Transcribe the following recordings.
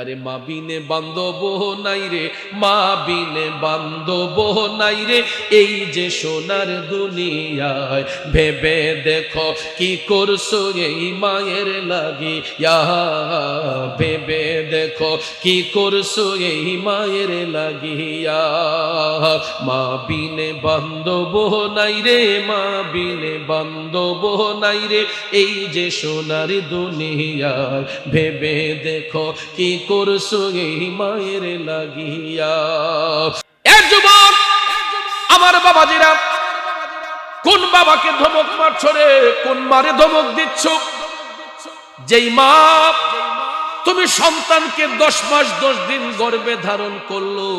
আরে মা বিনে বান্ধব নাই রে, মা বিনে বান্ধব নাই রে, এই যে সোনার দুনিয়ায়। ভেবে দেখো কি করছো এই মায়ের লাগিয়া, ভেবে দেখো কি করছো এই মায়ের লাগিয়া। মা বিনে বান্ধব নাই রে, মা বিনে বান্ধব নাই রে, এই যে সোনার দুনিয়ায়। ভেবে দেখো কি করছো এই মায়ের লাগিয়া। এ যুবক আমার বাবাজিরা, কোন বাবাকে ধমক মারছো রে, কোন মারে ধমক দিচ্ছ? যেই মা তুমি সন্তানকে 10 মাস 10 দিন গর্ভে ধারণ করলো,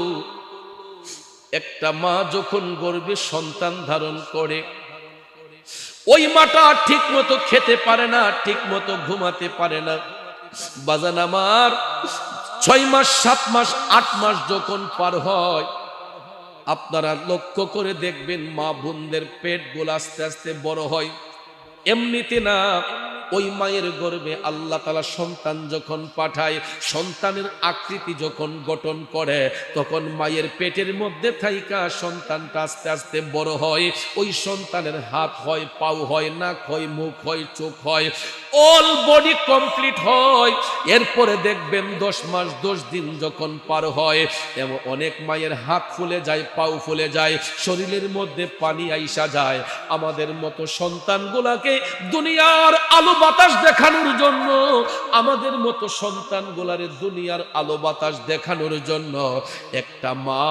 একটা মা যখন গর্ভে সন্তান ধারণ করে, ওই মাটা ঠিক মতো খেতে পারে না, ঠিক মতো ঘুমাতে পারে না। বাজান আমার 6 মাস 7 মাস 8 মাস যখন পার হয়, আপনারা লক্ষ্য করে দেখবেন মা বোনদের পেটগুলো আস্তে আস্তে বড় হয়। এমনিতে না, ওই মায়ের গর্ভে আল্লাহ তাআলা সন্তান যখন পাঠায়, সন্তানের আকৃতি যখন গঠন করে, তখন মায়ের পেটের মধ্যে থাইকা সন্তানটা আস্তে আস্তে বড় হয়। ওই সন্তানের হাত হয়, পাও হয়, নাক হয়, মুখ হয়, চোখ হয়, অল বডি কমপ্লিট হয়। এরপরে দেখবেন 10 মাস 10 দিন যখন পার হয়, এমন অনেক মায়ের হাত ফুলে যায়, পাও ফুলে যায়, শরীরের মধ্যে পানি আইসা যায়। আমাদের মতো সন্তানগুলাকে দুনিয়ার আলো বাতাস দেখানোর জন্য, আমাদের মতো সন্তানগুলারে দুনিয়ার আলো বাতাস দেখানোর জন্য একটা মা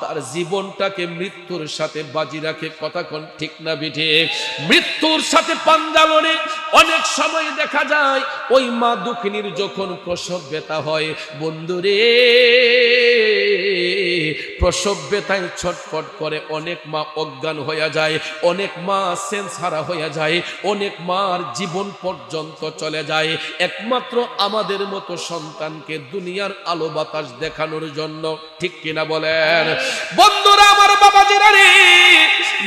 তার জীবনটাকে মৃত্যুর সাথে বাজি রাখে। কথা কোন ঠিক না বিঠে? মৃত্যুর সাথে পাঞ্জা লড়ে। অনেক সময় দেখা যায় ওই মা দুঃখিনীর যখন প্রসব ব্যথা হয়, বন্ধুরে, প্রসব ব্যথায় ছটফট করে, অনেক মা অজ্ঞান হয়ে যায়, অনেক মা সেন্স হারা হয়ে যায়, অনেক মার জীবন পর্যন্ত চলে যায়, একমাত্র আমাদের মতো সন্তানকে দুনিয়ার আলো বাতাস দেখানোর জন্য। ঠিক কিনা বলেন বন্ধুরা? আমার বাবাজিরা রে,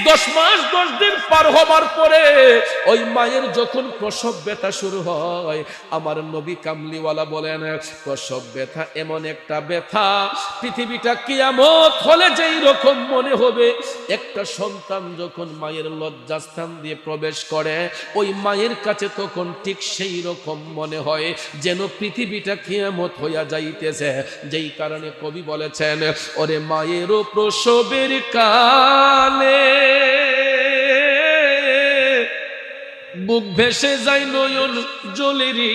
10 মাস 10 দিন পার হবার পরে ওই মায়ের যখন প্রসব ব্যথা শুরু হয়, আমার নবী কামলিওয়ালা বলেন, প্রসব ব্যথা এমন একটা ব্যথা, পৃথিবীটা কিয়ামত হলে যেই রকম মনে হবে, একটা সন্তান যখন মায়ের লজ্জাস্থান দিয়ে প্রবেশ করে, ওই মায়ের কাছে তখন ঠিক সেই রকম মনে হয় যেন পৃথিবীটা কিয়ামত হইয়া যাইতেছে। যেই কারণে কবি বলেছেন, ওরে মায়েরও প্রসবের কালে বুক ভেসে যায় নয়ন জলেরি,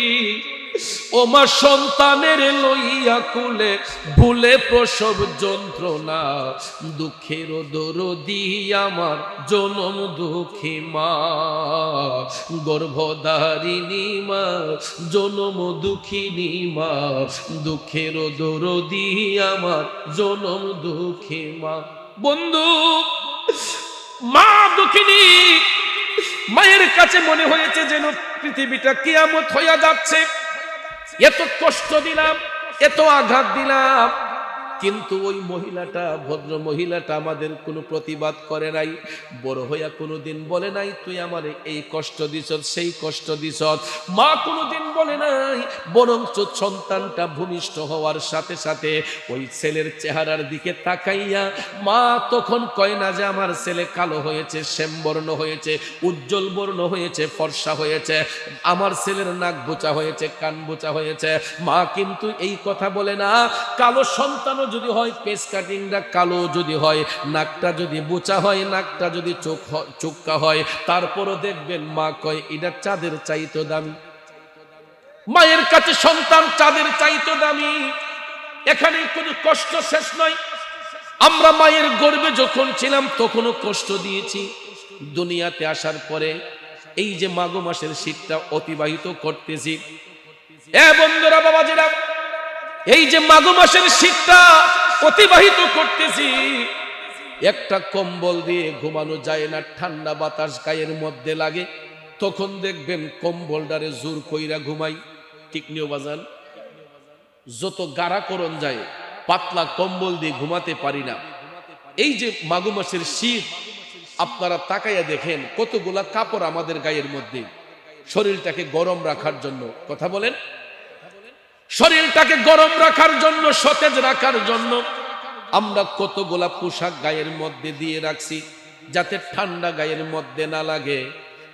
ও মা সন্তানের লইয়া কুলে ভুলে প্রসব যন্ত্রণা, দুঃখের দরদি আমার জনম দুঃখী মা, গর্ভধারিণী মা, জনম দুঃখিনী মা, দুঃখের দরদি আমার জনম দুঃখী মা। বন্ধু, মা দুঃখিনী মায়ের কাছে মনে হয়েছে যেন পৃথিবীটা কিয়ামত হইয়া যাচ্ছে। এত কষ্ট দিলাম, এত আঘাত দিলাম, কিন্তু ওই মহিলাটা, ভদ্র মহিলাটা আমাদের কোনো প্রতিবাদ করে নাই, বড় হইয়া কোনোদিন বলে নাই তুই আমার এই কষ্ট দিছ, সেই কষ্ট দিছ। মা কোনোদিন বলে নাই, বরঞ্চ সন্তানটা ভূমিষ্ঠ হওয়ার সাথে সাথে ওই ছেলের চেহারার দিকে তাকাইয়া মা তখন কয় না যে আমার ছেলে কালো হয়েছে, শ্যামবর্ণ হয়েছে, উজ্জ্বল বর্ণ হয়েছে, ফর্সা হয়েছে, আমার ছেলের নাক বোচা হয়েছে, কান বোচা হয়েছে। মা কিন্তু এই কথা বলে না। কালো সন্তানও যদি হয়, পেস কাটিংটা কালো যদি হয়, নাকটা যদি বোচা হয়, নাকটা যদি চোখা হয়, তারপরও দেখবেন মা কয় এটা চাঁদের চাইতো দামি। মায়ের কাছে সন্তান চাঁদের চাইতো দামি। এখানে কোনো কষ্ট শেষ নয়। আমরা মায়ের গর্ভে যখন ছিলাম তখনও কষ্ট দিয়েছি। দুনিয়াতে আসার পরে এই যে মাঘ মাসের শীতটা অতিবাহিত করতেছি, এ বন্ধুরা, বাবাজিরা, এই যে মাঘ মাসের শীতটা অতিবাহিত করতেছি, একটা কম্বল দিয়ে ঘুমানো যায় না, ঠান্ডা বাতাস গায়ের মধ্যে লাগে, তখন দেখবেন কম্বলটারে জোর কইরা ঘুমাই। ঠিক নিও বাজান? যত গাড়া করন যায়, পাতলা কম্বল দিয়ে ঘুমাতে পারি না। এই যে মাঘ মাসের শীত, আপনারা তাকাইয়া দেখেন কতগুলা কাপড় আমাদের গায়ের মধ্যে, শরীরটাকে গরম রাখার জন্য। কথা বলেন, শরীরটাকে গরম রাখার জন্য, সতেজ রাখার জন্য আমরা কতগুলা পোশাক গায়ের মধ্যে দিয়ে রাখছি যাতে ঠান্ডা গায়ের মধ্যে না লাগে।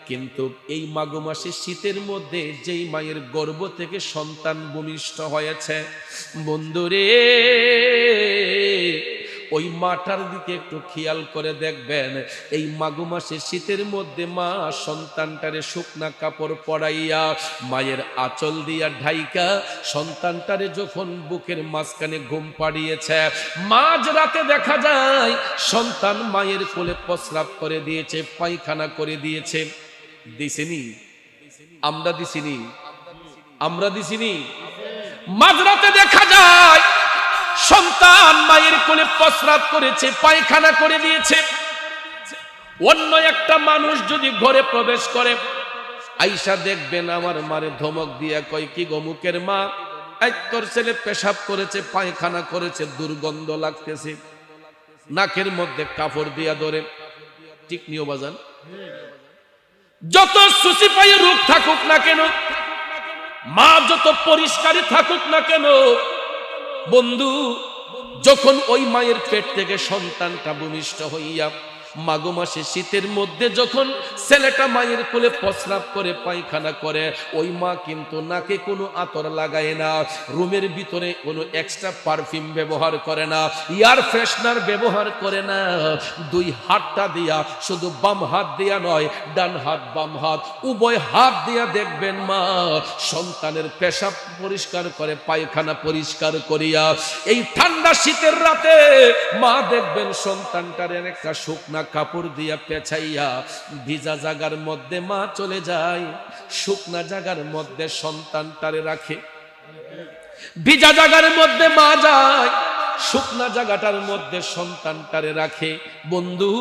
কিন্তু এই মাঘ মাসে শীতের মধ্যে যেই মায়ের গর্ভ থেকে সন্তান ভূমিষ্ঠ হয়েছে, বন্ধুরে ওই মাটার দিকে একটু খেয়াল করে দেখবেন। এই মাঘ মাসে শীতের মধ্যে মা সন্তানটারে শুকনা কাপড় পরাইয়া, মায়ের আঁচল দিয়া ঢাইকা সন্তানটারে যখন বুকের মাঝখানে ঘুম পাড়িয়েছে, মাঝ রাতে দেখা যায় সন্তান মায়ের কোলে প্রস্রাব করে দিয়েছে, পায়খানা করে দিয়েছে। দিছিনি? আমরা দিছিনি? আমরা দিছিনি? মাঝরাতে দেখা যায় সন্তান মায়ের কোলে প্রস্রাব করেছে, পায়খানা করে দিয়েছে। অন্য একটা মানুষ যদি ঘরে প্রবেশ করে, আইসা দেখবেন আমার মারে ধমক দিয়া কয়, কি গো মুখের মা, তোর ছেলে পেশাব করেছে, পায়খানা করেছে, দুর্গন্ধ লাগতেছে, নাকের মধ্যে কাপড় দিয়া ধরে। ঠিক নিও বাজান? যত সুচি পায়ে রূপ থাকুক না কেন, মা যত পরিষ্কারই থাকুক না কেন, বন্ধু যখন ওই মায়ের পেট থেকে সন্তানটা ভূমিষ্ঠ হইয়া মাঘ মাসে শীতের মধ্যে যখন ছেলেটা মায়ের কোলে প্রস্রাব করে, পায়খানা করে, ওই মা কিন্তু নাকে কোনো আতর লাগায় না, রুমের ভিতরে কোনো এক্সট্রা পারফিউম ব্যবহার করে না, এয়ার ফ্রেশনার ব্যবহার করে না। দুই হাতটা দিয়া, শুধু বাম হাত দিয়া নয়, ডান হাত বাম হাত উভয় হাত দিয়া দেখবেন মা সন্তানের পেশাব পরিষ্কার করে, পায়খানা পরিষ্কার করিয়া এই ঠান্ডা শীতের রাতে মা দেখবেন সন্তানটার একটা শুকনা কাপড় দিয়া পেঁচাইয়া ভিজা জায়গার মধ্যে মা চলে যায়, শুকনা জায়গার মধ্যে সন্তানটারে রাখে। ভিজা জায়গার মধ্যে মা যায়, শুকনা জায়গাটার মধ্যে সন্তানটারে রাখে। বন্ধু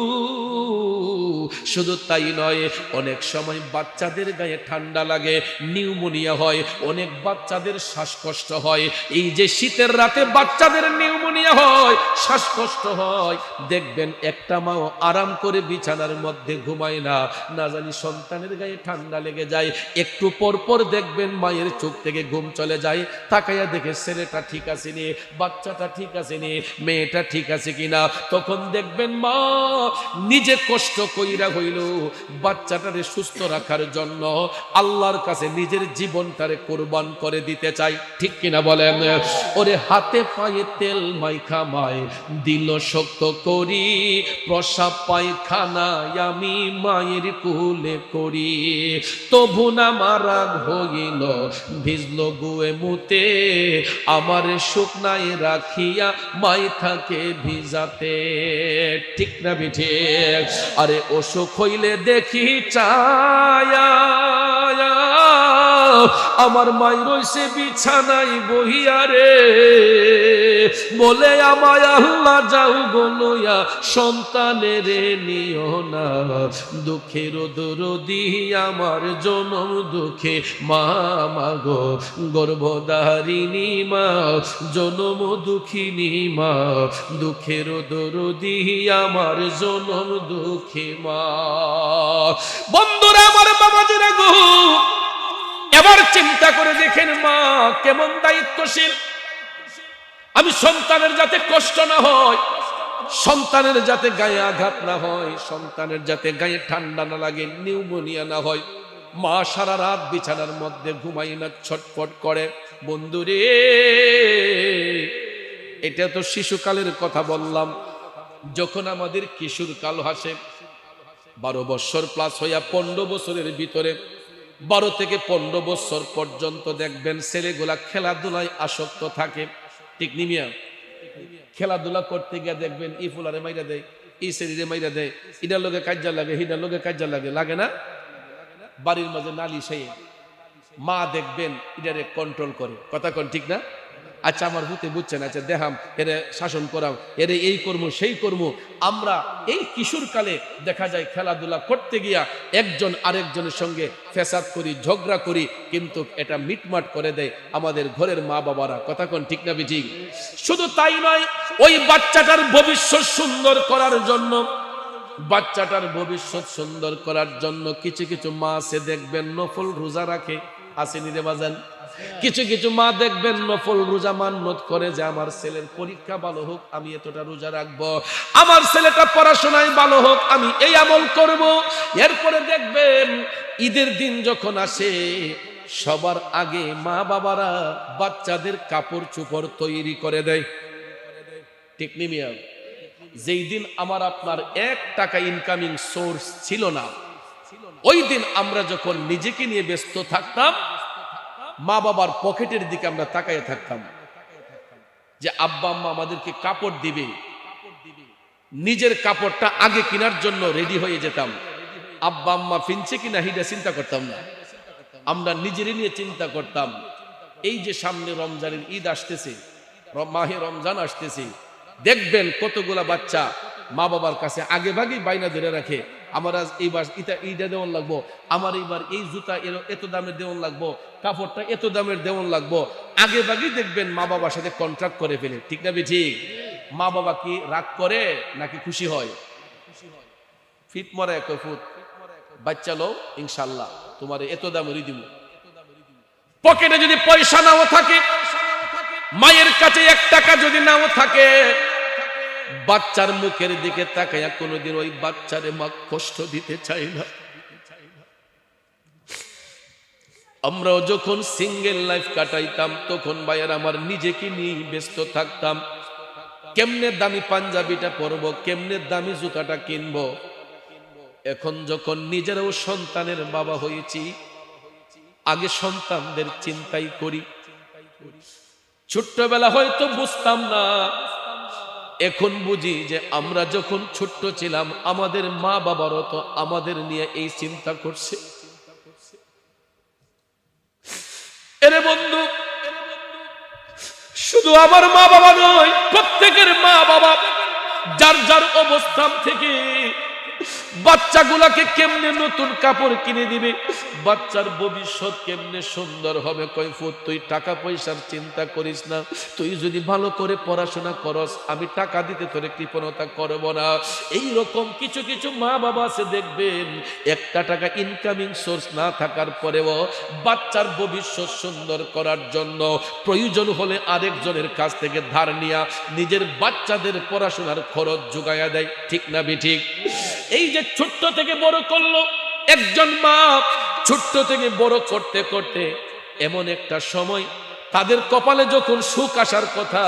শুধু তাই নয়, অনেক সময় বাচ্চাদের গায়ে ঠান্ডা লাগে, নিউমোনিয়া হয়, অনেক বাচ্চাদের শ্বাসকষ্ট হয়। এই যে শীতের রাতে বাচ্চাদের নিউমোনিয়া হয়, শ্বাসকষ্ট হয়, দেখবেন একটা মাও আরাম করে বিছানার মধ্যে ঘুমায় না, না জানি সন্তানের গায়ে ঠান্ডা লেগে যায়। একটু পর পর দেখবেন মায়ের চোখ থেকে ঘুম চলে যায়, তাকাইয়া দেখে ছেলেটা ঠিক আছে নি, বাচ্চাটা ঠিক আছে নি, মেয়েটা ঠিক আছে কিনা। তখন দেখবেন মা নিজে কষ্ট কইরা হইল বাচ্চাটারে সুস্থ রাখার জন্য আল্লাহর কাছে নিজের জীবনটারে কোরবান করে দিতে চাই। ঠিক কিনা বলেন? ওরে হাতে পায়ে তেল মাইখা মায় দিল শক্ত করি, প্রসাব পায়খানায় আমি মায়ের কোলে করি, তবু না মারা হইল ভিজল গুয়ে মুতে, আমার শুকনায় রাখিয়া মাই থাকে ভিজাতে। ঠিক না বিঠে? আরে অসুখ হইলে দেখি চায়া আমার মাই রইছে বিছানায় বহিয়া রে, বলে আমায় আল্লাহ যাও বলয়া সন্তানের নিও না, দুঃখের দরদি আমার জনম দুঃখে মা মাগো, গর্ভধারিণী মা জনম দুঃখিনী মা, দুঃখের দরদি আমার জনম দুঃখী মা। বন্ধুরা আমার, বাবাজিরা গো, এবার চিন্তা করে দেখেন মা কেমন দায়িত্বশীল। আমি সন্তানের যাতে কষ্ট না হয়, সন্তানের যাতে গায়ে আঘাত না হয়, সন্তানের যাতে গায়ে ঠান্ডা না লাগে, নিউমোনিয়া না হয়, মা সারা রাত বিছানার মধ্যে ঘুমাই না, ছটফট করে। বন্ধুরে এটা তো শিশুকালের কথা বললাম, যখন আমাদের কিশোর কাল হাসে, 12 বছর প্লাস হইয়া 15 বছরের ভিতরে, 12 থেকে 15 বছর পর্যন্ত দেখবেন ছেলেগুলা খেলাধুলায় আসক্ত থাকে। ঠিক নিমিয়া? খেলাধুলা করতে গিয়ে দেখবেন ই ফুলারে মাইরা দেয়, ই শরীরে মাইরা দেয়, ইটার লোকে কাজা লাগে, হিটার লোকে কাজা লাগে, লাগে না? বাড়ির মাঝে নালি সেই মা দেখবেন এটারে কন্ট্রোল করে। কথা কোন ঠিক না? আচ্ছা আমার ভূতে বুঝছেন, আচ্ছা দেখাম এরে শাসন করাম, এরে এই কর্ম সেই কর্ম। আমরা এই কিশোর কালে দেখা যায় খেলাধুলা করতে গিয়া একজন আরেকজনের সঙ্গে ফেসাদ করি, ঝগড়া করি, কিন্তু এটা মিটমাট করে দেয় আমাদের ঘরের মা বাবারা। কথা কোন ঠিক না বিজি? শুধু তাই নয়, ওই বাচ্চাটার ভবিষ্যৎ সুন্দর করার জন্য, বাচ্চাটার ভবিষ্যৎ সুন্দর করার জন্য কিছু কিছু মা আছে দেখবেন নফল রোজা রাখে। আসেনি রে বাজান? কিছু কিছু মা দেখবেন নফল রোজা মান্নত করে যে আমার ছেলের পরীক্ষা ভালো হোক আমি এতটা রোজা রাখবো, আমার ছেলেটা পড়াশোনায় ভালো হোক আমি এই আমল করব। এরপরে দেখবেন ঈদের দিন যখন আসে সবার আগে মা বাবারা বাচ্চাদের কাপড় চোপড় তৈরি করে দেয়। ঠিক নি মিয়া? যেই দিন আমার আপনার 1 টাকা ইনকামিং সোর্স ছিল না, ওই দিন আমরা যখন নিজেকে নিয়ে ব্যস্ত থাকতাম মা বাবার পকেটের দিকে আমরা তাকায় থাকতাম যে আব্বা আম্মা আমাদেরকে কাপড় দিবে, নিজের কাপড়টা আগে কেনার জন্য রেডি হয়ে যেতাম। আব্বা আম্মা ফিনছে কিনা হিডা চিন্তা করতাম না, আমরা নিজেরই নিয়ে চিন্তা করতাম। এই যে সামনে রমজানের ঈদ আসতেছে, মাহে রমজান আসতেছে, দেখবেন কতগুলা বাচ্চা মা বাবার কাছে আগে ভাগেই বাইনা ধরে রাখে, আমার আজ এইবার এইটা দেওয়ান লাগবো, আমার এইবার এই জুতা এত দামের দেওয়ান লাগবো, কাপড়টা এত দামের দেওয়ান লাগবো। আগে ভাগেই দেখবেন মা বাবার সাথে কন্ট্রাক্ট করে ফেলে। ঠিক না ঠিক? মা বাবা কি রাগ করে নাকি খুশি হয়? ফিট মরে এক ফুট বাচ্চা লো ইনশাল্লাহ তোমার এত দামেরই দিব। পকেটে যদি পয়সা নাও থাকে, মায়ের কাছে 1 টাকা যদি নাও থাকে, বাচ্চার মুখের দিকে তাকাইয়া কোনোদিন ওই বাচ্চারে মা কষ্ট দিতে চাই না। আমরাও যখন সিঙ্গেল লাইফ কাটাইতাম তখন ভাইয়ার আমার নিজেকে নিয়ে ব্যস্ত থাকতাম, কেমনে দামি পাঞ্জাবিটা পরবো, কেমনে দামি জুতাটা কিনবো। এখন যখন নিজেরাও সন্তানের বাবা হয়েছি, আগে সন্তানদের চিন্তাই করি। ছোট্টবেলা হয়তো বুঝতাম না, এখন বুঝি যে আমরা যখন ছোট্ট ছিলাম আমাদের মা বাবারও তো আমাদের নিয়ে এই চিন্তা করছে। এরে বন্ধু, শুধু আমার মা বাবা নয়, প্রত্যেকের মা বাবা যার যার অবস্থান থেকে বাচ্চাগুলাকে কেমনে নতুন কাপড় কিনে দিবে, বাচ্চার ভবিষ্যৎ কেমনে সুন্দর হবে। কৈফুত তুই টাকা পয়সার চিন্তা করিস না, তুই যদি ভালো করে পড়াশোনা করস আমি টাকা দিতে তোরে কৃপণতা করব না। এই রকম কিছু কিছু মা বাবা আছে দেখবেন 1 টাকা ইনকামিং সোর্স না থাকার পরেও বাচ্চার ভবিষ্যৎ সুন্দর করার জন্য প্রয়োজন হলে আরেকজনের কাছ থেকে ধার নিয়া নিজের বাচ্চাদের পড়াশোনার খরচ জোগায়া দেয়। ঠিক না বেঠিক? এই যে ছোট্ট থেকে বড় করলো একজন মা, ছোট্ট থেকে বড় করতে করতে এমন একটা সময় তাদের কপালে যখন সুখ আসার কথা,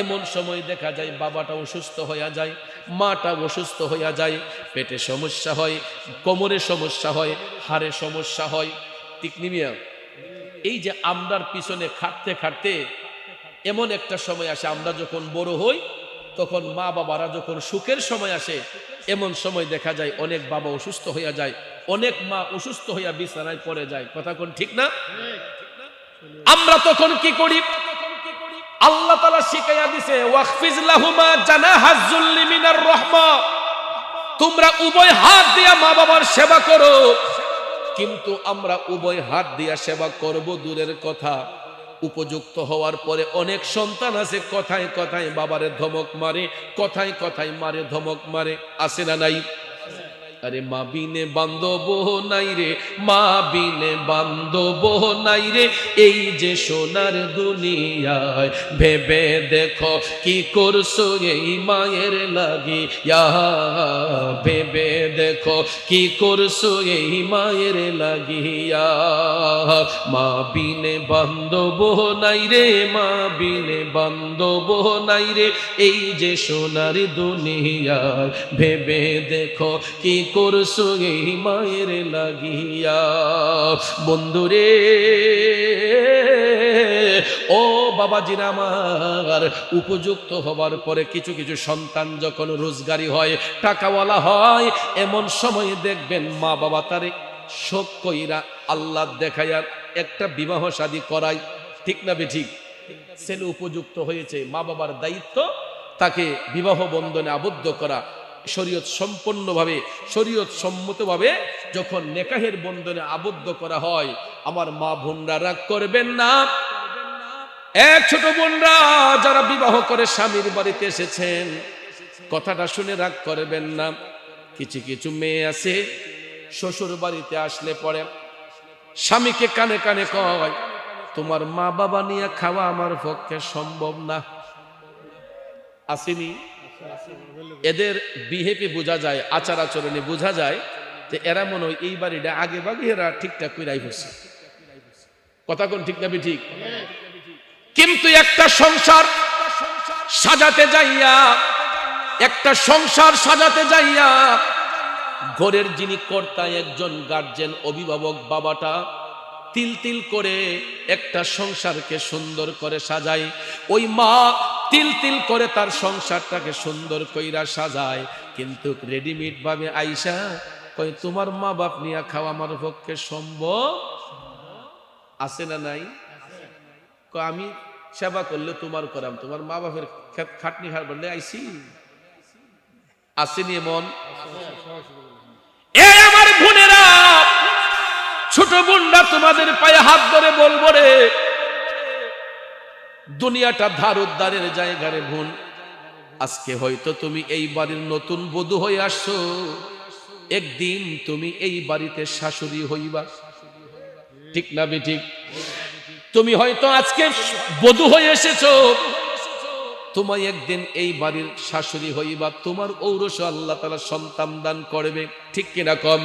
এমন সময় দেখা যায় বাবাটা অসুস্থ হইয়া যায়, মাটা অসুস্থ হইয়া যায়, পেটে সমস্যা হয়, কোমরে সমস্যা হয়, হাড়ে সমস্যা হয়। ঠিক নিমিয়া? এই যে আমরার পিছনে খাটতে খাটতে এমন একটা সময় আসে, আমরা যখন বড় হই তখন মা বাবারা যখন সুখের সময় আসে, এমন সময় দেখা যায় অনেক বাবা অসুস্থ হইয়া যায়, অনেক মা অসুস্থ হইয়া বিছানায় পড়ে যায়। কথা কোন ঠিক না? আমরা তখন কি করি? আল্লাহ তাআলা শিখাইয়া দিছে, ওয়াখফিজ লাহুমা জানাহাজ যুল্লি মিনার রাহমা, তোমরা উভয় হাত দিয়া মা বাবার সেবা করো। কিন্তু আমরা উভয় হাত দিয়া সেবা করব দূরের কথা, উপযুক্ত হওয়ার পরে অনেক সন্তান আছে কথায় কথায় বাবারে ধমক মারে, কথায় কথায় মারে ধমক মারে, আছে না নাই? আরে মা বিনে বান্ধব নাই রে, মা বিনে বান্ধব নাই রে, এই যে সোনার দুনিয়ায় ভেবে দেখো কি করছো এই মায়ের লাগিয়া, ভেবে দেখো কি করছো এই মায়ের লাগিয়া। মা বিনে বান্ধব নাই রে, মা বিনে বান্ধব নাই রে, এই যে সোনার দুনিয়ায় ভেবে দেখো কি করছো এই মায়ের লাগিয়া। বন্ধুরে ও বাবাজিরা আমার, উপযুক্ত হবার পরে কিছু কিছু সন্তান যখন রোজগারি হয়, টাকাওয়ালা হয়, এমন সময় দেখবেন মা বাবা তারে শোক কইরা আল্লাহ দেখাইয়া একটা বিবাহ শাদী করায়। ঠিক না বেঠিক? ছেলে উপযুক্ত হয়েছে, মা বাবার দায়িত্ব তাকে বিবাহ বন্ধনে আবদ্ধ করা। শরীয়ত সম্পন্নভাবে, শরীয়ত সম্মতভাবে যখন নেকাহের বন্ধনে আবদ্ধ করা হয়, আমার মা বোনরা রাগ করবেন না। এক ছোট বোনরা যারা বিবাহ করে স্বামীর বাড়িতে এসেছেন, কথাটা শুনে রাগ করবেন না। কিছু কিছু মেয়ে আছে শ্বশুর বাড়িতে আসলে পরে স্বামীকে কানে কানে কয়, তোমার মা বাবা নিয়ে খাওয়া আমার পক্ষে সম্ভব না। আসেনি? এদের বিহেভে বোঝা যায়, আচার আচরণে বোঝা যায় যে এরা মনে হয় এই বাড়িটা আগে বাগে এরা ঠিকঠাক করে রাখছে। কথা কোন ঠিক না ঠিক? কিন্তু একটা সংসার সাজাতে যাইয়া, একটা সংসার সাজাতে যাইয়া ঘরের যিনি কর্তা, একজন গার্জেন, অভিভাবক বাবাটা তিল তিল করে একটা সংসারকে সুন্দর করে সাজায়। ওই মা তিল তিল করে তার সংসারটাকে সুন্দর কইরা সাজায়, কিন্তু রেডিমেড ভাবে আইসা কই তোমার মা বাপ নিয়ে খাওয়া আমার পক্ষে সম্ভব আছে না নাই? আমি সেবা করলে তোমার করাম, তোমার মা বাপের খাটনি হার বললে আইসি আসেনি এমন? এই আমার বোনেরা, ছোট বোনরা, তোমাদের পায়ে হাত ধরে বলবো রে, দুনিয়াটা ধার উদ্ধারের জায়গা রে বোন। আজকে হয়তো তুমি এই বাড়ির নতুন বধূ হয়ে আসছো, একদিন তুমি এই বাড়িতে শাশুড়ি হইবা, ঠিক না বেঠিক? তুমি হয়তো আজকে বধূ হয়ে এসেছো, তোমায় একদিন এই বাড়ির শাশুড়ি হইবা, তোমার ঔরস আল্লাহ তাআলা সন্তান দান করবে, ঠিক কিনা কম?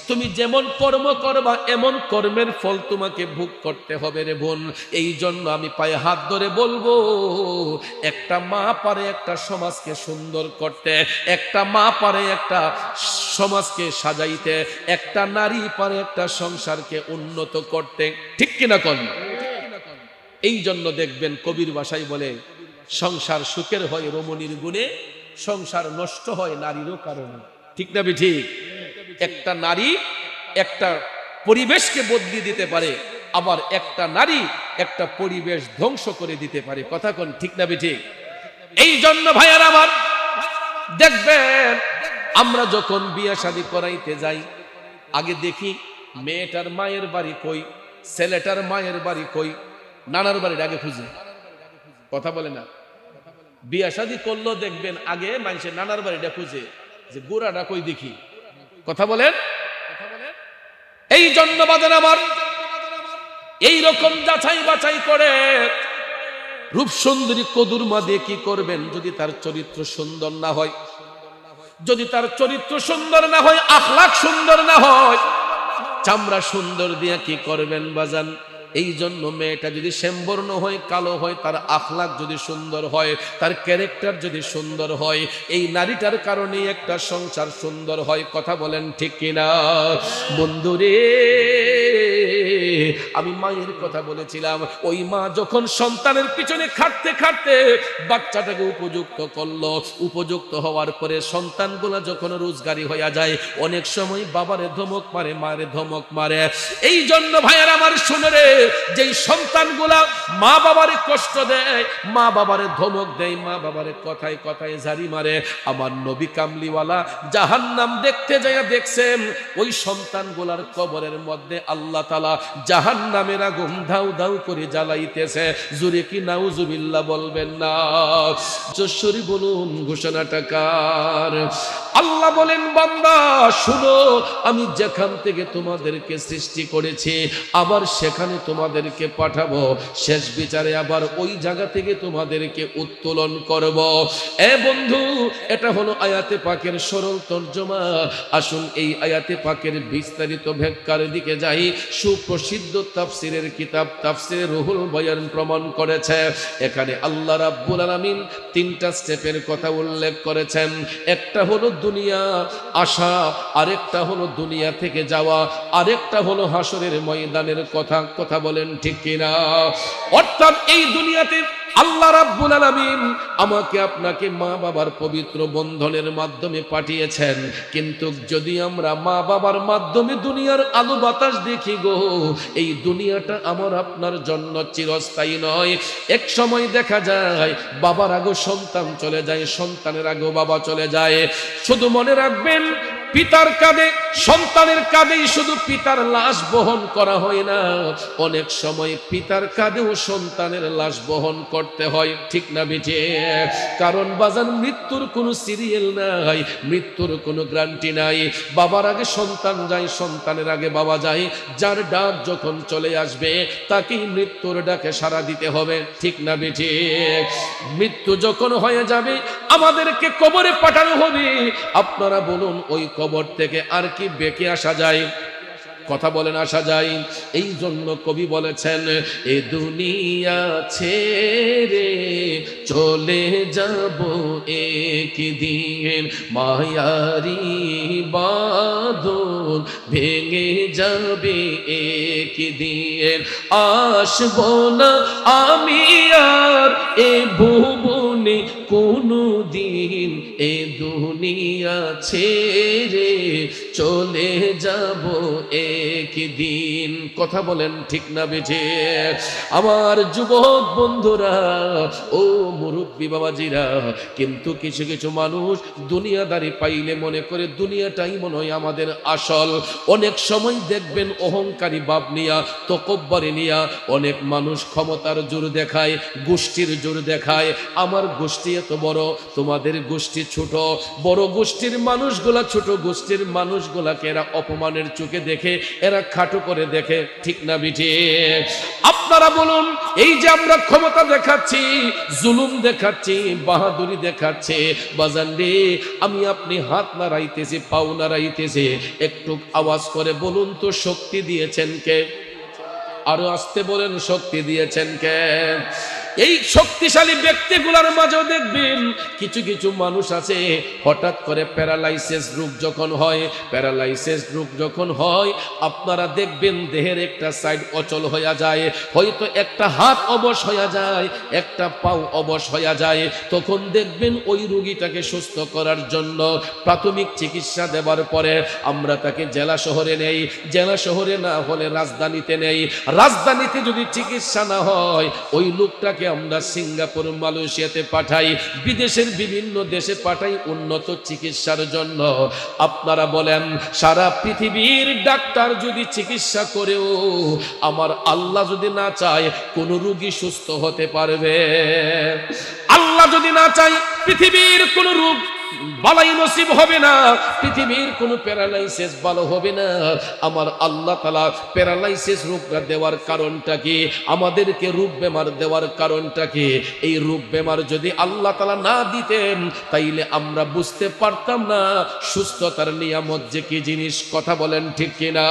তুমি যেমন কর্ম করবা এমন কর্মের ফল তোমাকে ভোগ করতে হবে রে বোন। এই জন্য আমি পায়ে হাত ধরে বলবো, একটা মা পারে একটা সমাজকে সুন্দর করতে, একটা মা পারে একটা সমাজকে সাজাইতে, একটা নারী পারে একটা সংসারকে উন্নত করতে, ঠিক কিনা কম? এই জন্য দেখবেন কবির ভাষায় বলে, সংসার সুখের হয় রমণীর গুণে, সংসার নষ্ট হয় নারীরও কারণে, ঠিক না ঠিক? একটা নারী একটা পরিবেশকে বদলে দিতে পারে, আবার একটা নারী একটা পরিবেশ ধ্বংস করে দিতে পারে, কথা কোন ঠিক না ঠিক? এই জন্য ভাইয়ার আমার দেখবেন, আমরা যখন বিয়ে শাদী করাইতে যাই, আগে দেখি মেয়েটার মায়ের বাড়ি কই, ছেলেটার মায়ের বাড়ি কই, নানার বাড়ির আগে খুঁজে, কথা বলে না? বিয়া শাদী করলো দেখবেন আগে মানুষের নানার বাড়িটা খুঁজে, যে গোড়াটা কই দেখি, কথা বলেন? এই জন্য বাদেন আমার এই রকম যাচাই বাছাই করে রূপ সুন্দরী কদুর মা দিয়ে কি করবেন? যদি তার চরিত্র সুন্দর না হয়, যদি তার চরিত্র সুন্দর না হয়, আখলাক সুন্দর না হয়, চামড়া সুন্দর দিয়া কি করবেন বাজান? এই জন্য মেয়েটা যদি শ্যামবর্ণ হয়, কালো হয়, তার আখলাক যদি সুন্দর হয়, তার ক্যারেক্টার যদি সুন্দর হয়, এই নারীটার কারণে একটা সংসার সুন্দর হয়, কথা বলেন ঠিক কিনা? বন্ধুরে, আমি মায়ের কথা বলেছিলাম, ওই মা যখন সন্তানের পিছনে খাটতে খাটতে বাচ্চাটাকে উপযুক্ত করলো, উপযুক্ত হওয়ার পরে সন্তানগুলা যখন রোজগারি হইয়া যায়, অনেক সময় বাবারে ধমক মারে, মারে ধমক মারে। এই জন্য ভাইয়ার আমার শুনে রে, যেই সন্তানগুলা মা বাবারে কষ্ট দেয়, মা বাবারে ধমক দেয়, মা বাবারে কথায় কথায় ঝাড়ি মারে, আমার নবী কামলিওয়ালা জাহান্নাম দেখতে যাইয়া দেখছেন, ওই সন্তানগুলার কবরের মধ্যে আল্লাহ তাআলা জাহান্নামের আগুন ধাউ ধাউ করে জ্বালাইতেছে। জোরে কি নাউজুবিল্লাহ বলবেন না? জোরে বলুন, ঘোষণাটা কার? আল্লাহ বলেন, বান্দা শুনো, আমি যেখান থেকে তোমাদেরকে সৃষ্টি করেছি আবার সেখানে তোমাদেরকে পাঠাবো, শেষ বিচারে আবার ওই জায়গা থেকে তোমাদেরকে উত্তোলন করব। এ বন্ধু, এটা হলো আয়াতে পাকের সরল তর্জমা। আসুন এই আয়াতে পাকের বিস্তারিত ব্যাখ্যার দিকে যাই। সুপ্রসিদ্ধ তাফসিরের কিতাব তাফসিরে রুহুল বয়ান প্রমাণ করেছে, এখানে আল্লাহ রাব্বুল আলামিন তিনটা স্টেপের কথা উল্লেখ করেছেন। একটা হলো দুনিয়া আসা, আরেকটা হলো দুনিয়া থেকে যাওয়া, আরেকটা হলো হাসরের ময়দানের কথা, কথা বলেন ঠিক কিনা? অর্থাৎ এই দুনিয়াতে আল্লাহ রাব্বুল আলামিন আমাকে আপনাকে মা বাবার পবিত্র বন্ধনের মাধ্যমে পাঠিয়েছেন, কিন্তু যদি আমরা মা বাবার মাধ্যমে দুনিয়ার আলো বাতাস দেখি গো, এই দুনিয়াটা আমার আপনার জন্য চিরস্থায়ী নয়। এক সময় দেখা যায় বাবার আগে সন্তান চলে যায়, সন্তানের আগে বাবা চলে যায়। শুধু মনে রাখবেন, পিতার কাঁধে, সন্তানের কাঁধেই শুধু পিতার লাশ বহন করা হয় না, অনেক সময় পিতার কাঁধেও সন্তানের লাশ বহন করতে হয়, ঠিক না বেঠে? কারণ বাজান মৃত্যুর কোনো সিরিয়াল নাই, মৃত্যুর কোনো গ্যারান্টি নাই। বাবার আগে সন্তান যায়, সন্তানের আগে বাবা যায়। যার ডাক যখন চলে আসবে তাকেই মৃত্যুর ডাকে সাড়া দিতে হবে, ঠিক না বেঠে? মৃত্যু যখন হয়ে যাবে আমাদেরকে কবরে পাঠানো হবে। আপনারা বলুন, ওই কবর থেকে আর কি বেঁকে আসা যায়? কথা বলেন, আসা যায়? এই জন্য কবি বলেছেন, এ দুনিয়া ছেড়ে চলে যাব একদিন, মায়ারি বাঁধন ভেঙে যাবে একদিন, আসবো না আমি আর এ ভুবনে কোনো দিন, এ দুনিয়া ছেড়ে চলে যাব একদিন। কথা বলেন, ঠিক না বেঠে? আমার যুবক বন্ধুরা, ও মুরব্বী বাবাজিরা, কিন্তু কিছু কিছু মানুষ দুনিয়াদারি পাইলে মনে করে দুনিয়াটাই মনে হয় আমাদের আসল। অনেক সময় দেখবেন অহংকারী ভাব নিয়া, তকব্বরি নিয়া অনেক মানুষ ক্ষমতার জোর দেখায়, গোষ্ঠীর জোর দেখায়। আমার গোষ্ঠী এত বড়, তোমাদের গোষ্ঠী ছোট। বড় গোষ্ঠীর মানুষগুলা ছোট গোষ্ঠীর মানুষগুলাকে এরা অপমানের চোখে দেখে, এরা খাটো করে দেখে, ঠিক না বিঠি? আপনারা বলুন, এই যে আমরা ক্ষমতা দেখাচ্ছি, জুলুম দেখাচ্ছি, বাহাদুরি দেখাচ্ছে, বাজান রে, আমি আপনি হাত নাড়াইতেছি, পাও নাড়াইতেছি, একটু আওয়াজ করে বলুন তো, শক্তি দিয়েছেন কে? আরো আসতে বলেন, শক্তি দিয়েছেন কে? এই শক্তিশালী ব্যক্তিগুলোর মাঝেও দেখবেন কিছু কিছু মানুষ আছে, হঠাৎ করে প্যারালাইসিস রোগ যখন হয়, প্যারালাইসিস রোগ যখন হয়, আপনারা দেখবেন দেহের একটা সাইড অচল হয়ে যায়, হয়তো একটা হাত অবশ হয়ে যায়, একটা পাও অবশ হয়ে যায়। তখন দেখবেন ওই রোগীটাকে সুস্থ করার জন্য প্রাথমিক চিকিৎসা দেওয়ার পরে আমরা তাকে জেলা শহরে নেই, জেলা শহরে না হলে রাজধানীতে নেই, রাজধানীতে যদি চিকিৎসা না হয় ওই লোকটাকে আমরা সিঙ্গাপুর, মালয়েশিয়াতে পাঠাই, বিদেশের বিভিন্ন দেশে পাঠাই উন্নত চিকিৎসার জন্য। আপনারা বলেন, সারা পৃথিবীর ডাক্তার যদি চিকিৎসা করেও আমার আল্লাহ যদি না চায় কোন রোগী সুস্থ হতে পারবে? আল্লাহ যদি না চায় পৃথিবীর কোন রোগ বালাই নসিব হবে না, পৃথিবীর কোন প্যারালাইসিস ভালো হবে না। আমার আল্লাহ তাআলা প্যারালাইসিস রোগটা দেওয়ার কারণটা কি? আমাদেরকে রোগ বেমার দেওয়ার কারণটা কি? এই রোগ বেমার যদি আল্লাহ তাআলা না দিতেন তাইলে আমরা বুঝতে পারতাম না সুস্থতার নিয়ামত যে কি জিনিস। কথা বলেন, ঠিক কিনা?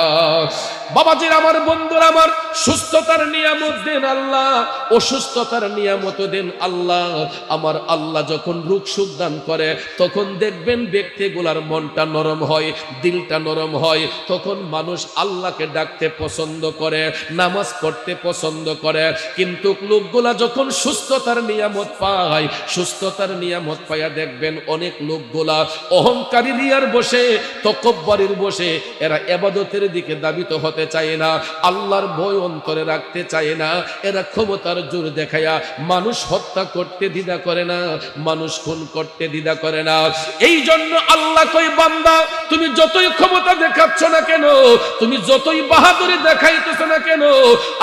বাবাজির আমার, বন্ধুরা আমার, সুস্থতার নিয়ামত দেন আল্লাহ, অসুস্থতার নিয়ামত দেন আল্লাহ। আমার আল্লাহ যখন রোগ সুখ দান করে তখন দেখবেন ব্যক্তিগুলার মনটা নরম হয়, দিলটা নরম হয়, তখন মানুষ আল্লাহকে ডাকতে পছন্দ করে, নামাজ পড়তে পছন্দ করে। কিন্তু লোকগুলা যখন সুস্থতার নিয়ামত পায়, সুস্থতার নিয়ামত পাইয়া দেখবেন অনেক লোকগুলা অহংকারী রিয়ার বসে, তকব্বরের বসে, এরা ইবাদতের দিকে দাবিত হতে চায় না, আল্লাহর ভয় অন্তরে রাখতে চায় না। এরা ক্ষমতার জোর দেখায়া মানুষ হত্যা করতে দ্বিধা করে না, মানুষ খুন করতে দ্বিধা করে না। এই জন্য আল্লাহ কই, বান্দা তুমি যতই ক্ষমতা দেখাচ্ছ না কেন, তুমি যতই বাহাদুরি দেখাইতেছ না কেন,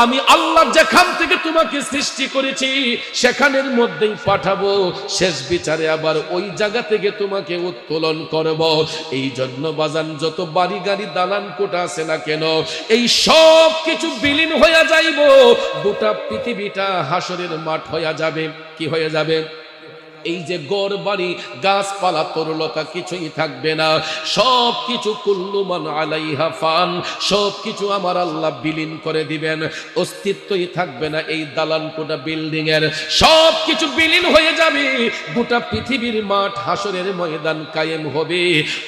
আমি আল্লাহ যেখান থেকে তোমাকে সৃষ্টি করেছি সেখানের মধ্যেই পাঠাবো, শেষ বিচারে আবার ওই জায়গা থেকে তোমাকে উত্তোলন করব। এই জন্য বাজান, যত বাড়ি গাড়ি দালান কোঠা আছে না কেন, এই সব কিছু বিলীন হয়ে যাইব, গোটা পৃথিবীটা হাসরের মাঠ হয়ে যাবে। কি হয়ে যাবে? এই যে গড় বাড়ি, গাছপালা, তরুলতা কিছুই থাকবে না, সব কিছু কুল্লু মান আলাইহা ফান, সব কিছু আমার আল্লাহ বিলীন করে দিবেন, অস্তিত্বই থাকবে না এই দালান কোটা বিল্ডিং এর, সব কিছু বিলীন হয়ে যাবে। গোটা পৃথিবীর মাঠ হাসরের ময়দান কায়েম হবে,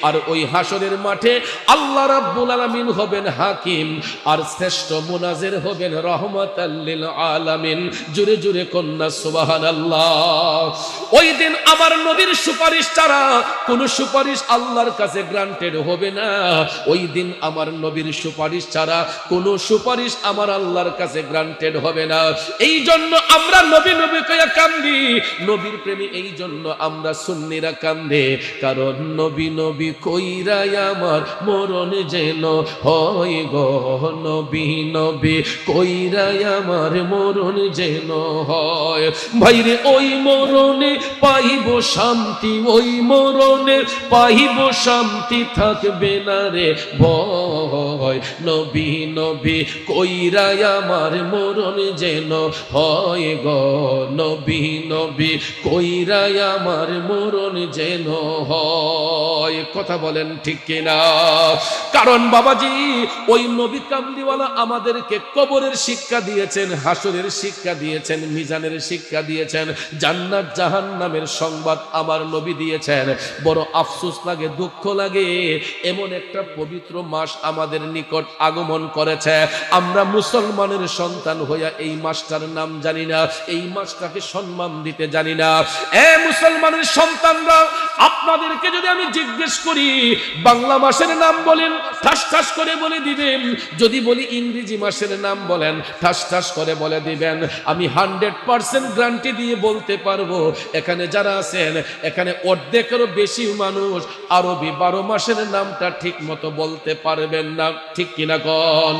আর ওই হাসরের মাঠে আল্লাহ রাব্বুল আলামিন হবেন হাকিম, আর শ্রেষ্ঠ মুনাজির হবেন রহমাতাল লিল আলামিন। জোরে জোরে কন্যা সুবহানাল্লাহ। ওই ওই দিন আমার নবীর সুপারিশ ছাড়া কোন সুপারিশ আল্লাহর কাছে গ্রান্টেড হবে না। ওই দিন আমার নবীর সুপারিশ ছাড়া কোন সুপারিশ আমার আল্লাহর কাছে গ্রান্টেড হবে না। এই জন্য আমরা নবী নবী কইয়া কান্দি, নবীর প্রেমী এই জন্য আমরা সুন্নিরা কান্দে, কারণ নবী নবী কইরাই আমার মরণ যেন হয় গো, নবী নবী কইরাই আমার মরণ যেন হয়। ভাইরে ওই মরণে পাইব শান্তি, ওই মরণে পাইব শান্তি, থাকবে না রে ভয়, নবী নবী কইরাই আমার মরণ যেন হয় গো, নবী নবী কইরাই আমার মরণ যেন হয়। কথা বলেন ঠিক কিনা? কারণ বাবাজি ওই নবী কামলিওয়ালা আমাদেরকে কবরের শিক্ষা দিয়েছেন, হাসরের শিক্ষা দিয়েছেন, মিজানের শিক্ষা দিয়েছেন, জান্নাত জাহান্নামের সংবাদ আমার নবী দিয়েছেন। বড় আফসোস লাগে, দুঃখ লাগে, এমন একটা পবিত্র মাস আমাদের নিকট আগমন করেছে, আমরা মুসলমানের সন্তান হইয়া এই মাসটার নাম জানি না, এই মাসটাকে সম্মান দিতে জানি না। এ মুসলমানের সন্তানরা, আপনাদেরকে যদি আমি জিজ্ঞেস করি বাংলা মাসের নাম বলেন, ঠাস ঠাস করে বলে দিবেন। যদি বলি ইংরেজি মাসের নাম বলেন, ঠাস ঠাস করে বলে দিবেন। আমি 100% গ্যারান্টি দিয়ে বলতে পারবো, এখানে যারা আছেন এখানে অর্ধেকেরও বেশি মানুষ আরবি 12 মাসের নামটা ঠিক মতো বলতে পারবেন না। ঠিক কিনা কোন?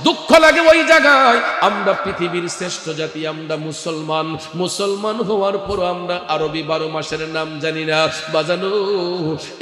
দুঃখ লাগে ওই জায়গায়। আমরা পৃথিবীর শ্রেষ্ঠ জাতি, আমরা মুসলমান, মুসলমান হওয়ার পর আমরা আরবি 12 মাসের নাম জানি না। বাজানো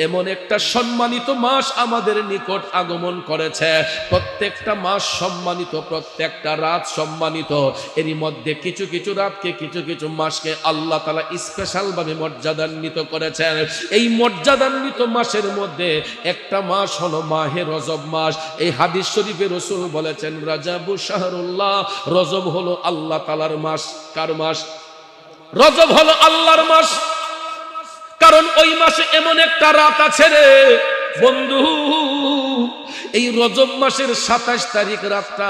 এমন একটা সম্মানিত মাস আমাদের নিকট আগমন করেছে, প্রত্যেকটা মাস সম্মানিত, প্রত্যেকটা রাত সম্মানিত। এরই মধ্যে কিছু কিছু রাতকে, কিছু কিছু মাসকে আল্লাহ তাআলা স্পেশাল ভাবে মর্যাদান্বিত করেছেন। এই মর্যাদান্বিত মাসের মধ্যে একটা মাস হলো মাহে রজব মাস। এই হাদিস শরীফে রাসূল বলেছেন রাজাবু শাহরুল্লাহ, রজব হলো আল্লাহ তাআলার মাস। কার মাস? রজব হলো আল্লাহর মাস। কারণ ওই মাসে এমন একটা রাত আছে রে বন্ধু, এই রজব মাসের 27 তারিখ রাতটা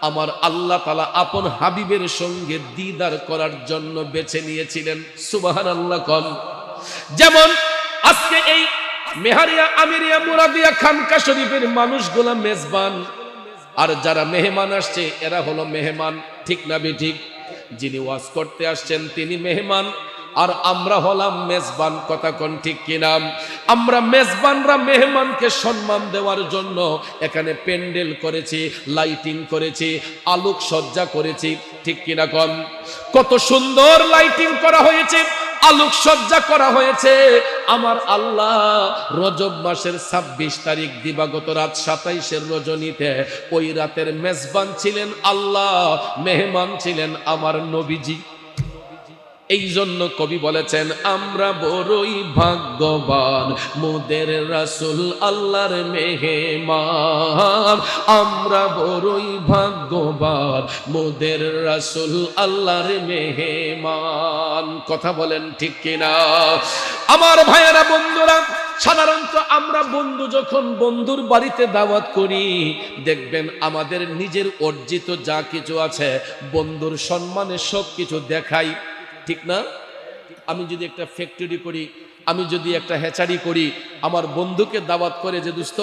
আমার আল্লাহ তাআলা আপন হাবিবের সঙ্গে দিদার করার জন্য বেছে নিয়েছিলেন। সুবহানাল্লাহ কোন? যেমন আজকে এই মেহারিয়া আমিরিয়া মুরাদিয়া খানকা শরীফের মানুষগুলা মেজবান, আর যারা মেহমান আসছে এরা হলো মেহমান। ঠিক না বেঠিক? যিনি ওয়াজ করতে আসছেন তিনি মেহমান, আর আমরা হলাম মেজবান। কথা কোন ঠিক কিনা? আমরা মেজবানরা মেহমানকে সম্মান দেওয়ার জন্য এখানে প্যান্ডেল করেছি, লাইটিং করেছি, আলোক সজ্জা করেছি। ঠিক কিনা কোন? কত সুন্দর লাইটিং করা হয়েছে, আলোক সজ্জা করা হয়েছে। আমার আল্লাহ রজব মাসের 26 তারিখ দিবাগত রাত 27-এর রজনীতে ওই রাতের মেজবান ছিলেন আল্লাহ, মেহমান ছিলেন আমার নবীজি। এই জন্য কবি বলেছেন আমরা বড়ই ভাগ্যবান, মোদের রাসূল আল্লাহর মেহমান। আমরা বড়ই ভাগ্যবান, মোদের রাসূল আল্লাহর মেহমান। কথা বলেন ঠিক কিনা? আমার ভাইয়েরা, বন্ধুরা, সাধারণত আমরা বন্ধু যখন বন্ধুর বাড়িতে দাওয়াত করি, দেখবেন আমাদের নিজের অর্জিত যা কিছু আছে বন্ধুর সম্মানে সব কিছু দেখাই। ঠিক না? আমি যদি একটা ফ্যাক্টরি করি, আমি যদি একটা হ্যাচারি করি, আমার বন্ধুকে দাওয়াত করে যে দোস্ত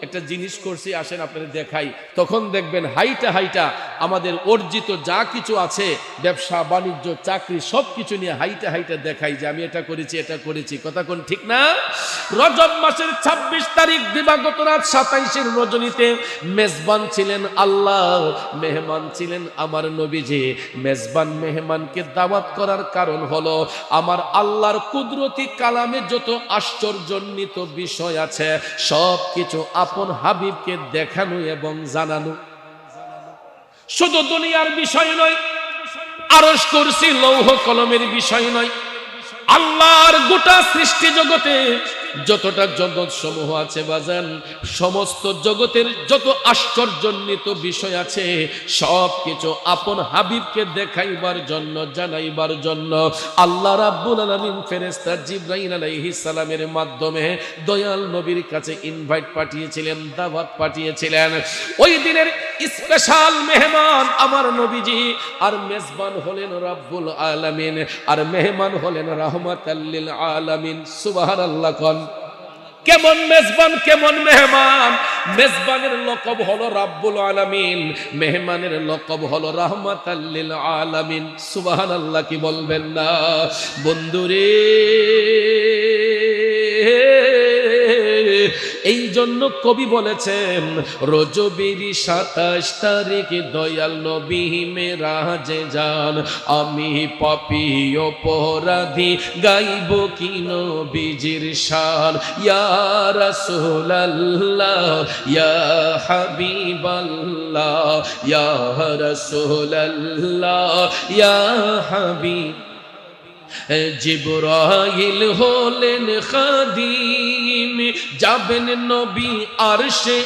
একটা জিনিস করছি আসেন আপনাদের দেখাই, তখন দেখবেন হাইটা হাইটা আমাদের অর্জিত যা কিছু আছে, ব্যবসা বাণিজ্য চাকরি সব কিছু নিয়ে হাইটা হাইটা দেখাই যে আমি এটা করেছি, এটা করেছি। কথা কোন ঠিক না? রজব মাসের 26 তারিখ দিবাগত রাত 27-এর রজনীতে মেজবান ছিলেন আল্লাহ, মেহমান ছিলেন আমার নবীজি। মেজবান মেহমানকে দাওয়াত করার কারণ হলো আমার আল্লাহর কুদরতি কালামে যত আশ্চর্যান্বিত বিষয় আছে সব কিছু আপন হাবিবকে দেখানো এবং জানানো। শুধু দুনিয়ার বিষয় নয়, আরশ কুরসি লৌহ কলমের বিষয় নয়, আল্লাহর গোটা সৃষ্টি জগতে যতটা জগৎ সমূহ আছে বাজান, সমস্ত জগতের যত আশ্চর্যান্বিত বিষয় আছে সব কিছু আপন হাবিবকে দেখাইবার জন্য, জানাইবার জন্য আল্লাহ রাব্বুল আলামিন ফেরেশতা জিবরাইল আলাইহিস সালামের মাধ্যমে দয়াল নবীর কাছে ইনভাইট পাঠিয়েছিলেন, দাওয়াত পাঠিয়েছিলেন। ওই দিনের স্পেশাল মেহমান আমার নবীজি, আর মেজবান হলেন রাব্বুল আলামিন, আর মেহমান হলেন রাহমাতাল লিল আলামিন। সুবহানাল্লাহ। কোন কেমন মেজবান, কেমন মেহমান? মেজবানের লকব হলো রাব্বুল আলামিন, মেহমানের লকব হলো রাহমাতাল লিল আলামিন। সুবহানাল্লাহ কি বলবেন না বন্ধুরে? এই জন্য কবি বলেছেন রজবের 27 তারিখে দয়াল নবী মেরাজে যান, আমি পাপী অপরাধী গাইব কি নবীজির শান। ইয়া রাসূলুল্লাহ ইয়া হাবিবাল্লাহ ইয়া রাসূলুল্লাহ ইয়া হাবিব। জিবরাইল হলেন খাদিম, যাবেন নবী আরশে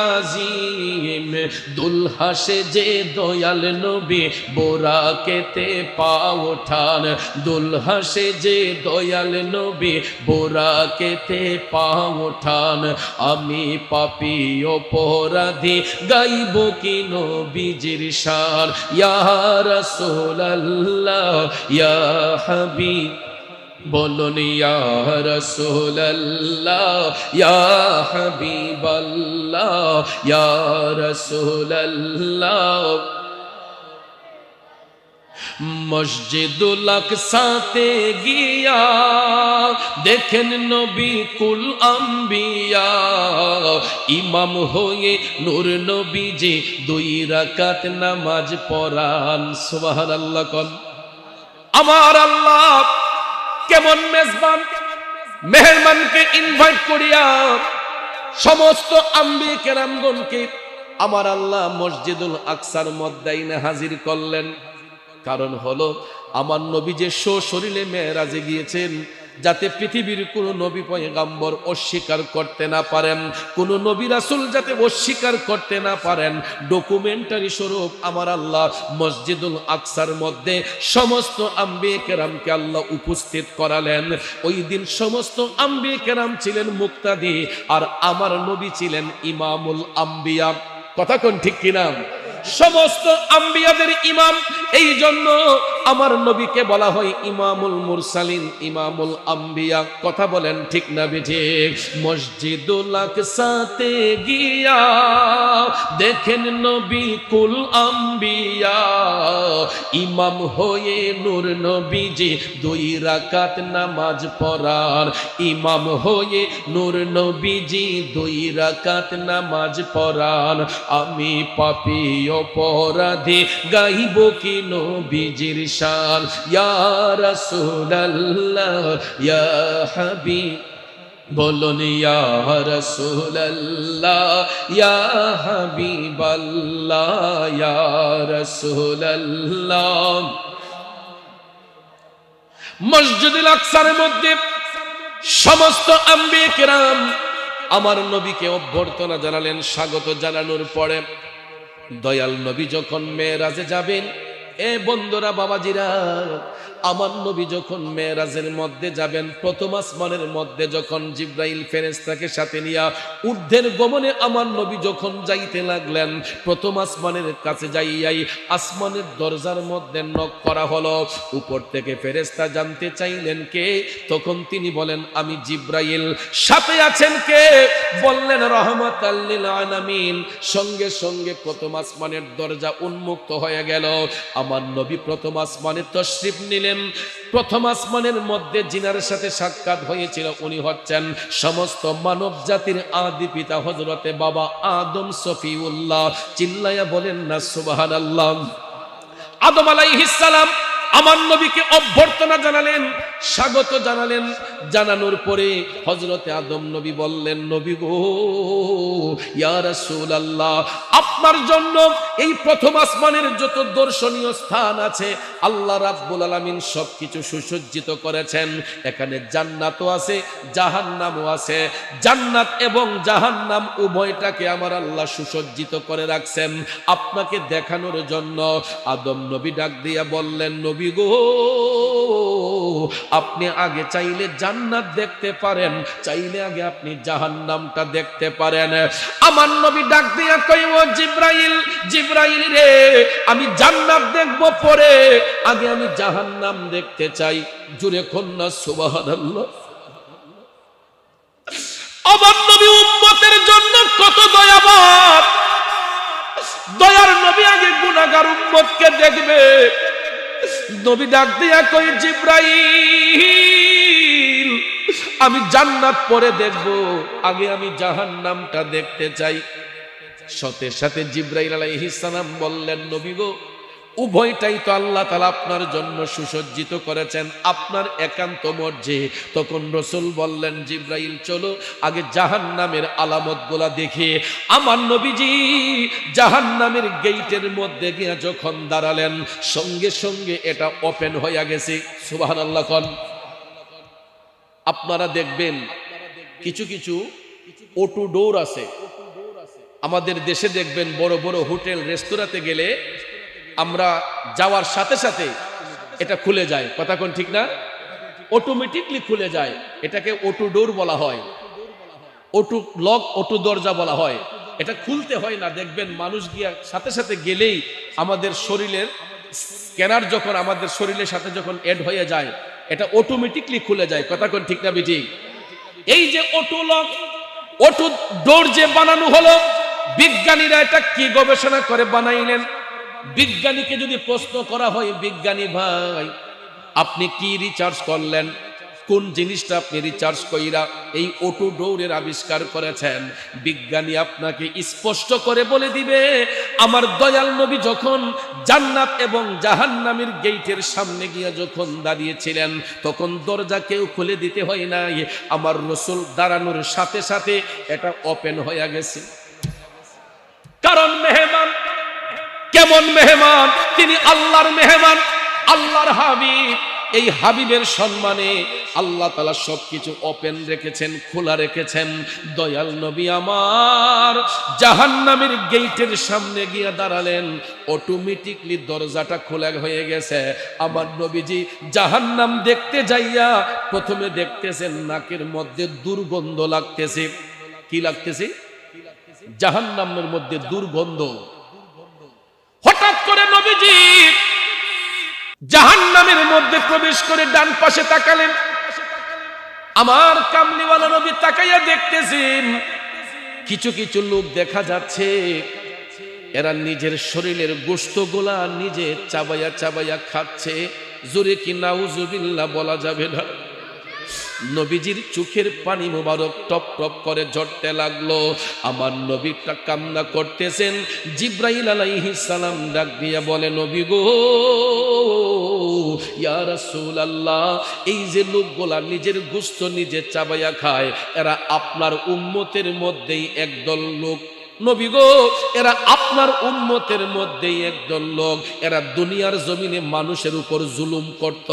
আজিম, দুলহা সেজে দয়াল নবী বোরাকেতে পা ওঠান, দুলহা সেজে দয়াল নবী বোরাকেতে পা ওঠান, আমি পাপী অপরাধী গাইব কি নবীজির শান। ইয়া রাসূলুল্লাহ ইয়া হাবিব, বলুন ইয়া রাসূলুল্লাহ ইয়া হাবিবাল্লাহ ইয়া রাসূলুল্লাহ। মসজিদুল আকসাতে গিয়া দেখেন নবী কুল আম্বিয়া, ইমাম হয়ে নূর নবীজি 2 রাকাত নামাজ পড়ান। সুবহানাল্লাহ। কোন আমার আল্লাহ কেমন মেজবান, মেহমানকে ইনভাইট করিয়া সমস্ত আম্বিয়া কেরামগণকে আমার আল্লাহ মসজিদুল আকসার মধ্যে হাজির করলেন। কারণ হলো আমার নবী যে সশরীরে মেরাজে গিয়েছেন, যাতে পৃথিবীর কোন নবী পয়গম্বর অস্বীকার করতে না পারেন, কোন নবী রাসূল যাতে অস্বীকার করতে না পারেন, ডকুমেন্টারি স্বরূপ আমার আল্লাহ মসজিদুল আকসার মধ্যে সমস্ত আম্বিয়া কেরামকে আল্লাহ উপস্থিত করালেন। ওই দিন সমস্ত আম্বিয়া কেরাম ছিলেন মুক্তাদি, আর আমার নবী ছিলেন ইমামুল আম্বিয়া। কথা কোন ঠিক কিনা? সমস্ত আম্বিয়াদের ইমাম। এই জন্য আমার নবীকে বলা হয় ইমামুল মুরসালিন, ইমামুল আম্বিয়া। কথা বলেন ঠিক না বেঠিক? মসজিদুল আকসাতে গিয়া দেখেন নবী কুল আম্বিয়া, ইমাম হয়ে নূর নবীজি 2 রাকাত নামাজ পড়ার, ইমাম হয়ে নূর নবীজি 2 রাকাত নামাজ পড়ান, আমি পাপী অপরাধী গাইব কি নবীজির শান। ইয়া রাসূলুল্লাহ ইয়া হাবিব, বলুন ইয়া রাসূলুল্লাহ ইয়া হাবিবাল্লাহ ইয়া রাসূলুল্লাহ। মসজিদুল আকসার মধ্যে সমস্ত আম্বিয়া কেরাম আমার নবীকে অভ্যর্থনা জানালেন। স্বাগত জানানোর পরে দয়াল নবী যখন মেরাজে যাবেন, এ বন্ধুরা বাবাজিরা, আমার নবী যখন মেরাজের মধ্যে যাবেন, প্রথম আসমানের মধ্যে যখন জিবরাইল ফেরেশতাকে সাথে নিয়া ঊর্ধ্বের গমনে আমার নবী যখন যাইতে লাগলেন, প্রথম আসমানের কাছে যাইয়াই আসমানের দরজার মধ্যে নক করা হলো। উপর থেকে ফেরেশতা জানতে চাইলেন কে, তখন তিনি বলেন আমি জিবরাইল। সাথে আছেন কে? বললেন রাহমাতাল লিল আলামিন। সঙ্গে সঙ্গে প্রথম আসমানের দরজা উন্মুক্ত হয়ে গেল। আমার নবী প্রথম আসমানে তশরিফ নিলেন। প্রথম আসমানের মধ্যে জিনার সাথে সাক্ষাৎ হয়েছিল, উনি হচ্ছেন সমস্ত মানব জাতির আদি পিতা হযরতে বাবা আদম সফিউল্লাহ। চিল্লায়া বলেন না সুবহানাল্লাহ। আদম আলাইহিস সালাম আমার নবীকে অভ্যর্থনা অভ্যর্থনা জানালেন, স্বাগত জানালেন। জানানোর পরে হযরতে আদম নবী বললেন, নবী গো, ইয়া রাসূলুল্লাহ, আপনার জন্য এই প্রথম আসমানের যত দর্শনীয় স্থান আছে আল্লাহ রাব্বুল আলামিন সবকিছু সুসজ্জিত করেছেন। এখানে জান্নাতও আছে, জাহান্নামও আছে। জান্নাত এবং জাহান্নাম উভয়টাকে আমার আল্লাহ সুসজ্জিত করে রাখছেন আপনাকে দেখানোর জন্য। আদম নবী ডাক দিয়া বললেন, নবী গো, আপনি আগে চাইলে জান্নাত দেখতে পারেন, চাইলে আগে আপনি জাহান্নামটা দেখতে পারেন। আমার নবী ডাক দিয়া কই, ও জিবরাইল, জিবরাইল রে, আমি জান্নাত দেখব পরে, আগে আমি জাহান্নাম দেখতে চাই। জুরে কন্যা সুবহানাল্লাহ। আমার নবী উম্মতের জন্য কত দয়াবান। দয়ার নবী আগে গুনাহগার উম্মতকে দেখবে। নবী ডাক দিয়া কই, জিবরাইল, আমি জান্নাত পরে দেখব, আগে আমি জাহান্নামটা দেখতে চাই। সাথে সাথে জিবরাইল আলাইহিস সালাম বললেন, নবী গো, উভয়টাই তো আল্লাহ তাআলা আপনার জন্য সুসজ্জিত করেছেন, আপনার একান্ত মর্জি। তখন রাসূল বললেন, জিবরাইল চলো আগে জাহান্নামের আলামতগুলা দেখি। আমার নবীজি জাহান্নামের গেটের মধ্যে গিয়ে যখন দাঁড়ালেন, সঙ্গে সঙ্গে এটা ওপেন হয়ে গেছে। সুবহানাল্লাহ কোন। আপনারা দেখবেন কিছু কিছু অটো ডোর আছে আমাদের দেশে, দেখবেন বড় বড় হোটেল রেস্তোরাঁতে গেলে আমরা যাওয়ার সাথে সাথে এটা খুলে যায়। কথা কোন ঠিক না? অটোমেটিকলি খুলে যায়। এটাকে অটো ডোর বলা হয়, অটো লক, অটো দরজা বলা হয়। এটা খুলতে হয় না। দেখবেন মানুষ গিয়া সাথে সাথে গেলেই আমাদের শরীরের স্ক্যানার যখন আমাদের শরীরের সাথে যখন এড হয়ে যায়, এটা অটোমেটিকলি খুলে যায়। কথা কোন ঠিক না বেঠিক? এই যে অটো লক, অটো ডোর যে বানানো হলো, বিজ্ঞানীরা এটা কি গবেষণা করে বানাইলেন? বিজ্ঞানীকে যদি প্রশ্ন করা হয়, বিজ্ঞানী ভাই আপনি কি রিসার্চ করলেন, কোন জিনিসটা আপনি রিসার্চ কইরা এই অটো ডোরের আবিষ্কার করেছেন? বিজ্ঞানী আপনাকে স্পষ্ট করে বলে দিবে, আমার দয়াল নবী যখন জান্নাত এবং জাহান্নামের গেটের সামনে গিয়ে যখন দাঁড়িয়েছিলেন, তখন দরজা কেউ খুলে দিতে হয় নাই, আমার রাসূল দাঁড়ানোর সাথে সাথে এটা ওপেন হয়ে গেছে। কারণ মেহমান কেমন মেহমান? তিনি আল্লাহর মেহমান, আল্লাহর হাবিব। এই হাবিবের সম্মানে আল্লাহ তাআলা সবকিছু ওপেন রেখেছেন, খোলা রেখেছেন। দয়াল নবী আমার জাহান্নামের গেটের সামনে গিয়ে দাঁড়ালেন, অটোমেটিকলি দরজাটা খোলা হয়ে গেছে। আমার নবীজি জাহান্নাম দেখতে যাইয়া প্রথমে দেখতেছেন নাকের মধ্যে দুর্গন্ধ লাগতেছে। কি লাগতেছে? জাহান্নামের মধ্যে দুর্গন্ধ। হঠাৎ করে নবীজি জাহান্নামের মধ্যে প্রবেশ করে ডান পাশে তাকালেন। আমার কামলিওয়ালা নবী তাকাইয়া দেখতেছেন কিছু কিছু লোক দেখা যাচ্ছে, এরা নিজের শরীরের গোশতগুলা নিজে চাবাইয়া চাবাইয়া খাচ্ছে। জোরে কি নাউজুবিল্লাহ বলা যাবে না? নবীজির চোখের পানি মোবারক টপ টপ করে ঝরতে লাগলো। আমার নবীটা কান্না করতেছেন। জিবরাইল আলাইহিস সালাম ডাক দিয়া বলে, নবী গো, ইয়া রাসূলুল্লাহ, এই যে লোকগুলা নিজের গোশত নিজে চাবাইয়া খায়, এরা আপনার উম্মতের মধ্যেই একদল লোক। নবী গো, এরা আপনার উম্মতের মধ্যেই একদল লোক। এরা দুনিয়ার জমিনে মানুষের উপর জুলুম করত,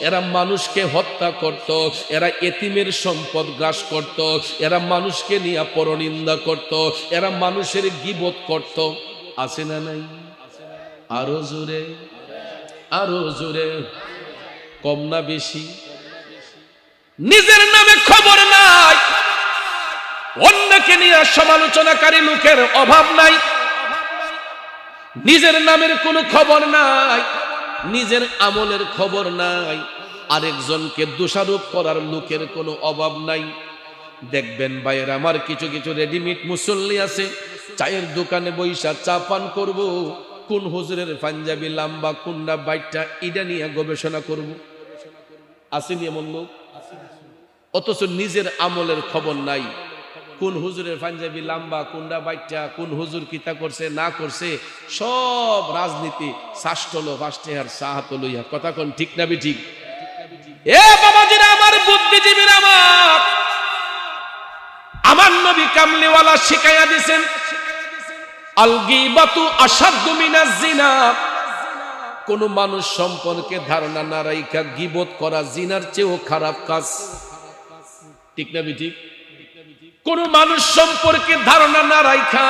এরা মানুষকে হত্যা করত, এরা এতিমের সম্পদ গ্রাস করত, এরা মানুষকে নিয়ে পরনিন্দা করত, এরা মানুষের গীবত করত। আছে না নাই? আরো জোরে, আরো জোরে। কম না বেশি? নিজের নামে খবর নাই, অন্যকে নিয়ে সমালোচনাকারী লোকের অভাব নাই। নিজের নামের কোনো খবর নাই, নিজের আমলের খবর নাই, আরেকজনকে দোষারোপ করার লোকের কোনো অভাব নাই। দেখবেন ভাইয়ের আমার, কিছু কিছু রেডিমেড মুসল্লি আছে, চায়ের দোকানে বৈশা চা পান করব, কোন হুজুরের পাঞ্জাবি লম্বা, কোনটা বাইটটা, এটা নিয়ে গবেষণা করব। আসেনি এমন লোক? অথচ নিজের আমলের খবর নাই। কোন হুজুরের পাঞ্জাবি লম্বা, কোনটা বাইটটা, কোন হুজুর কিতা করছে না করছে, সব রাজনীতি। শাসটলো ফাস্টেহার সাহাত লইয়া। কথা কোন ঠিক না বেঠিক? এ বাবাজিরা আমার, বুদ্ধিজীবীরা আমার, আমার নবী কামলিওয়ালা শিখাইয়া দিয়েছেন, আল গীবাতু আশাদ্দু মিনাজ জিনা। কোন মানুষ সম্পর্কে ধারণা না রাইখা গীবত করা জিনার চেয়েও খারাপ কাজ। ঠিক না ঠিক? কোন মানুষ সম্পর্কে ধারণা না রাইখা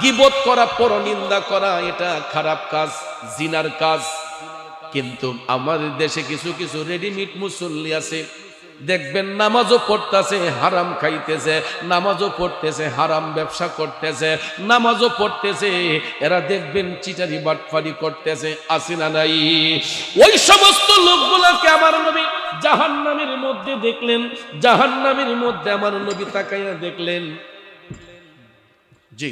গীবত করা, পরনিন্দা করা, এটা খারাপ কাজ, জিনার কাজ। কিন্তু আমাদের দেশে কিছু কিছু রেডিমেড মুসল্লি আছে, দেখবেন নামাজও পড়তেছে, হারাম খাইতেছে, নামাজও পড়তেছে, হারাম ব্যবসা করতেছে, নামাজও পড়তেছে, এরা দেখবেন চিটারি বাটফারি করতেছে, আছে না নাই? ওই সমস্ত লোকগুলোকে আমার নবী জাহান্নামের মধ্যে দেখলেন, জাহান্নামের মধ্যে আমার নবী তাকাইয়া দেখলেন, জি,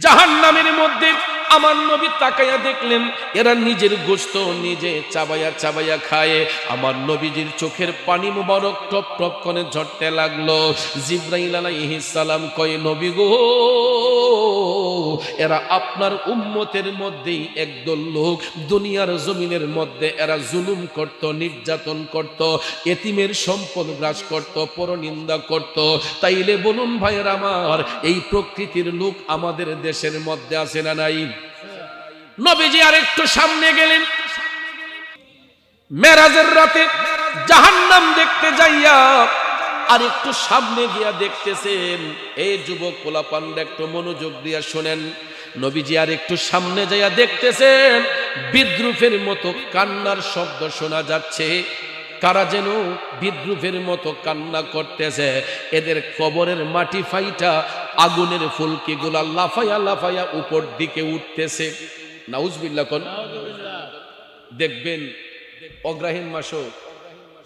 জাহান্নামের মধ্যে আমার নবী তাকাইয়া দেখলেন, এরা নিজের গোশত নিজে চাবাইয়া চাবাইয়া খায়। আমার নবীজির চোখের পানি মুবারক টপ টপ করে ঝরতে লাগলো। জিবরাইল আলাইহিস সালাম কয়, নবী গো, এরা আপনার উম্মতের মধ্যেই একদল লোক, দুনিয়ার জমিনের মধ্যে এরা জুলুম করত, নির্যাতন করত, এতিমের সম্পদ গ্রাস করত, পরনিন্দা করত। তাইলে বলুন ভাইয়ের আমার, এই প্রকৃতির লোক আমাদের দেশের মধ্যে আছে না নাই? নবীজি আর একটু সামনে গেলেন, মেরাজের রাতে জাহান্নাম দেখতে যাইয়া আর একটু সামনে গিয়া দেখতেছেন। এই যুবক পোলাপানরা একটু মনোযোগ দিয়া শোনেন, নবীজি আর একটু সামনে যাইয়া দেখতেছেন, বিদ্রুপের মতো কান্নার শব্দ শোনা যাচ্ছে। কারা যেন বিদ্রুপের মতো কান্না করতেছে। এদের কবরের মাটি ফাইটা আগুনের ফুলকিগুলা লাফাইয়া লাফাইয়া উপর দিকে উঠতেছে। নাউজুবিল্লাহ কোন। দেখবেন অগ্রাহীন মাসও,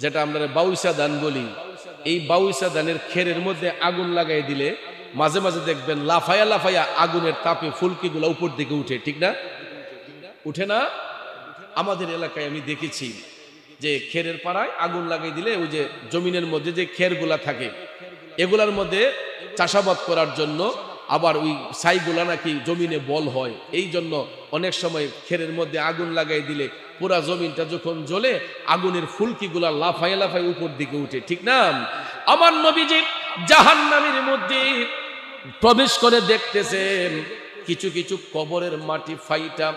যেটা আমরা বাউইসা দান বলি, এই বাউইসা দানের খেরের মধ্যে আগুন লাগাই দিলে মাঝে মাঝে দেখবেন লাফাইয়া লাফাইয়া আগুনের তাপে ফুলকিগুলা উপর দিকে উঠে। ঠিক না? উঠে না? আমাদের এলাকায় আমি দেখেছি যে খেরের পাড়ায় আগুন লাগাই দিলে ওই যে জমিনের মধ্যে যে খেরগুলা থাকে, এগুলার মধ্যে চাষাবাদ করার জন্য আবার ওই ছাইগুলা নাকি জমিনে বল হয়, এই জন্য অনেক সময় খেরের মধ্যে আগুন লাগাই দিলে পুরা জমিনটা যখন জ্বলে আগুনের ফুলকিগুলা লাফাই লাফাই উপর দিকে উঠে। ঠিক না? আমার নবীজি জাহান্নামের মধ্যে প্রবেশ করে দেখতেছেন কিছু কিছু কবরের মাটি ফাইটা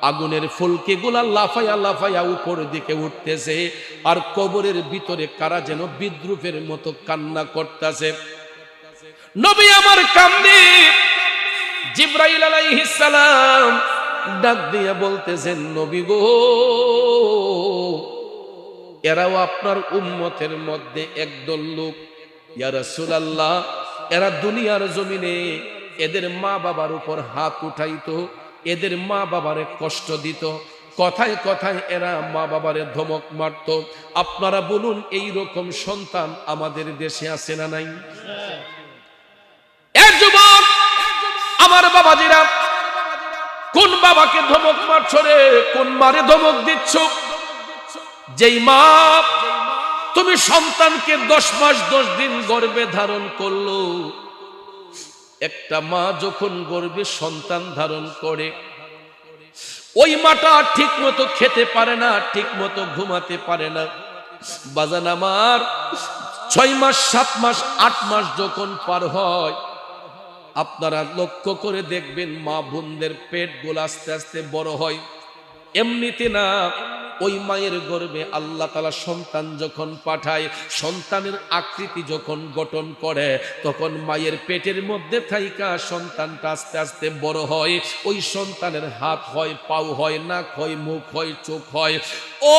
আগুনের ফুলকিগুলা লাফাইয়া লাফাইয়া উপর দিকে উঠতেছে, আর কবরের ভিতরে কারা যেন বিদ্রুপের মতো কান্না করতেছে। নবী আমার কান্দে, জিবরাইল আলাইহিস সালাম ডাক দিয়া বলতেছেন, নবী গো, এরাও আপনার উম্মতের মধ্যে একদল লোক। ইয়া রাসূলুল্লাহ, এরা দুনিয়ার জমিনে এদের মা বাবার উপর হাত উঠাইতো, এদের মা বাবারে কষ্ট দিত, কথায় কথায় এরা মা বাবারে ধমক মারত। আপনারা বলুন, এই রকম সন্তান আমাদের দেশে আছে না নাই? এক যুবক আমার বাবাজিরা, কোন বাবাকে ধমক মারছ রে? কোন মারে ধমক দিচ্ছ? যেই মা তুমি সন্তানকে 10 মাস 10 দিন গর্ভে ধারণ করলো, একটা মা যখন গর্ভে সন্তান ধারণ করে, ওই মাটা ঠিক মতো খেতে পারে না, ঠিক মতো ঘুমাতে পারে না। বাজান আমার, 6 মাস 7 মাস 8 মাস যখন পার হয়, আপনারা লক্ষ্য করে দেখবেন মা বোনদের পেট গুলো আস্তে আস্তে বড় হয়। এমনিতে না, ওই মায়ের গর্ভে আল্লাহ তাআলা সন্তান যখন পাঠায়, সন্তানের আকৃতি যখন গঠন করে, তখন মায়ের পেটের মধ্যে থাইকা সন্তানটা আস্তে আস্তে বড় হয়। ওই সন্তানের হাত হয়, পাও হয়, নাক হয়, মুখ হয়, চোখ হয়,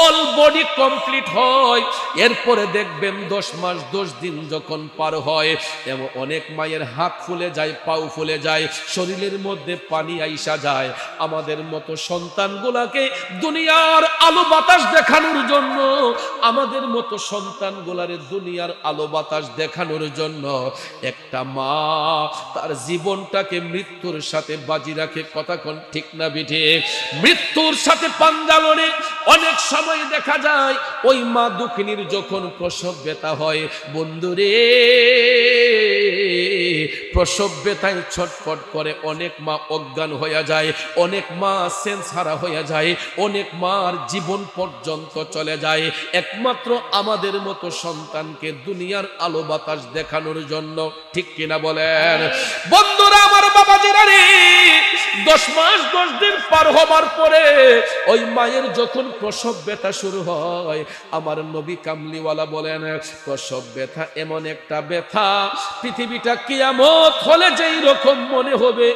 অল বডি কমপ্লিট হয়। এরপরে দেখবেন 10 মাস 10 দিন যখন পার হয়, এবং অনেক মায়ের হাত ফুলে যায়, পাও ফুলে যায়, শরীরের মধ্যে পানি আইসা যায়। আমাদের মতো সন্তানগুলাকে দুনিয়ার আলো বাতাস দেখানোর জন্য, আমাদের মতো সন্তানগুলারে দুনিয়ার আলো বাতাস দেখানোর জন্য একটা মা তার জীবনটাকে মৃত্যুর সাথে বাজি রাখে। কথা কোন ঠিক না বিঠে? মৃত্যুর সাথে পাঞ্জা লড়ে। অনেক সময় দেখা যায় ওই মা দুঃখিনীর যখন প্রসব ব্যথা হয়, বন্ধুরে প্রসব ব্যথায় ছটফট করে, অনেক মা অজ্ঞান হয়ে যায়, অনেক মা সেন্স হারা হয়ে যায়, অনেক মার জীবন পর্যন্ত চলে যায় একমাত্র আমাদের মতো সন্তানকে দুনিয়ার আলো বাতাস দেখানোর জন্য। ঠিক কিনা বলেন বন্ধুরা? আমার বাবাজিরা রে, 10 মাস 10 দিন পার হবার পরে ওই মায়ের যখন প্রসব ব্যথা শুরু হয়, আমার নবী কামলিওয়ালা বলেন, প্রসব ব্যথা এমন একটা ব্যথা, পৃথিবীটা কিয়ামত হলে যেই রকম মনে হবে,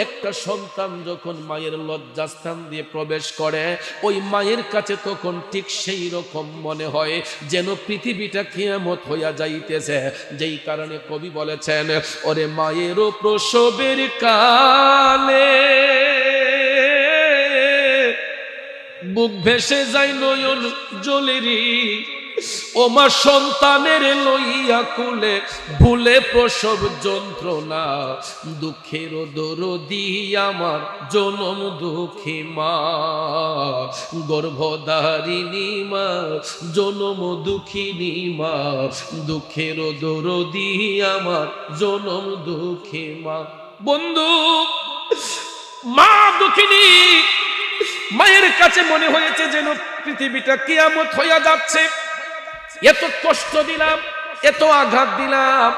একটা সন্তান যখন মায়ের লজ্জাস্থান দিয়ে প্রবেশ করে ওই মায়ের কাছে তখন ঠিক সেই রকম মনে হয় যেন পৃথিবীটা কিয়ামত হইয়া যাইতেছে। যেই কারণে কবি বলেছেন, ওরে মায়েরও প্রসবের কালে বুক ভেসে যায় নয়ন জলেরি, ও মা সন্তানের লইয়া কুলে ভুলে প্রসব যন্ত্রণা, দুঃখের দরদি আমার জনম দুঃখী মা, গর্ভধারিণী মা জনম দুঃখিনী মা, দুঃখের দরদি আমার জনম দুঃখী মা। বন্ধু, মা দুঃখিনী মায়ের কাছে মনে হয়েছে যেন পৃথিবীটা কিয়ামত হইয়া যাচ্ছে, এত কষ্ট দিলাম, এত আঘাত দিলাম,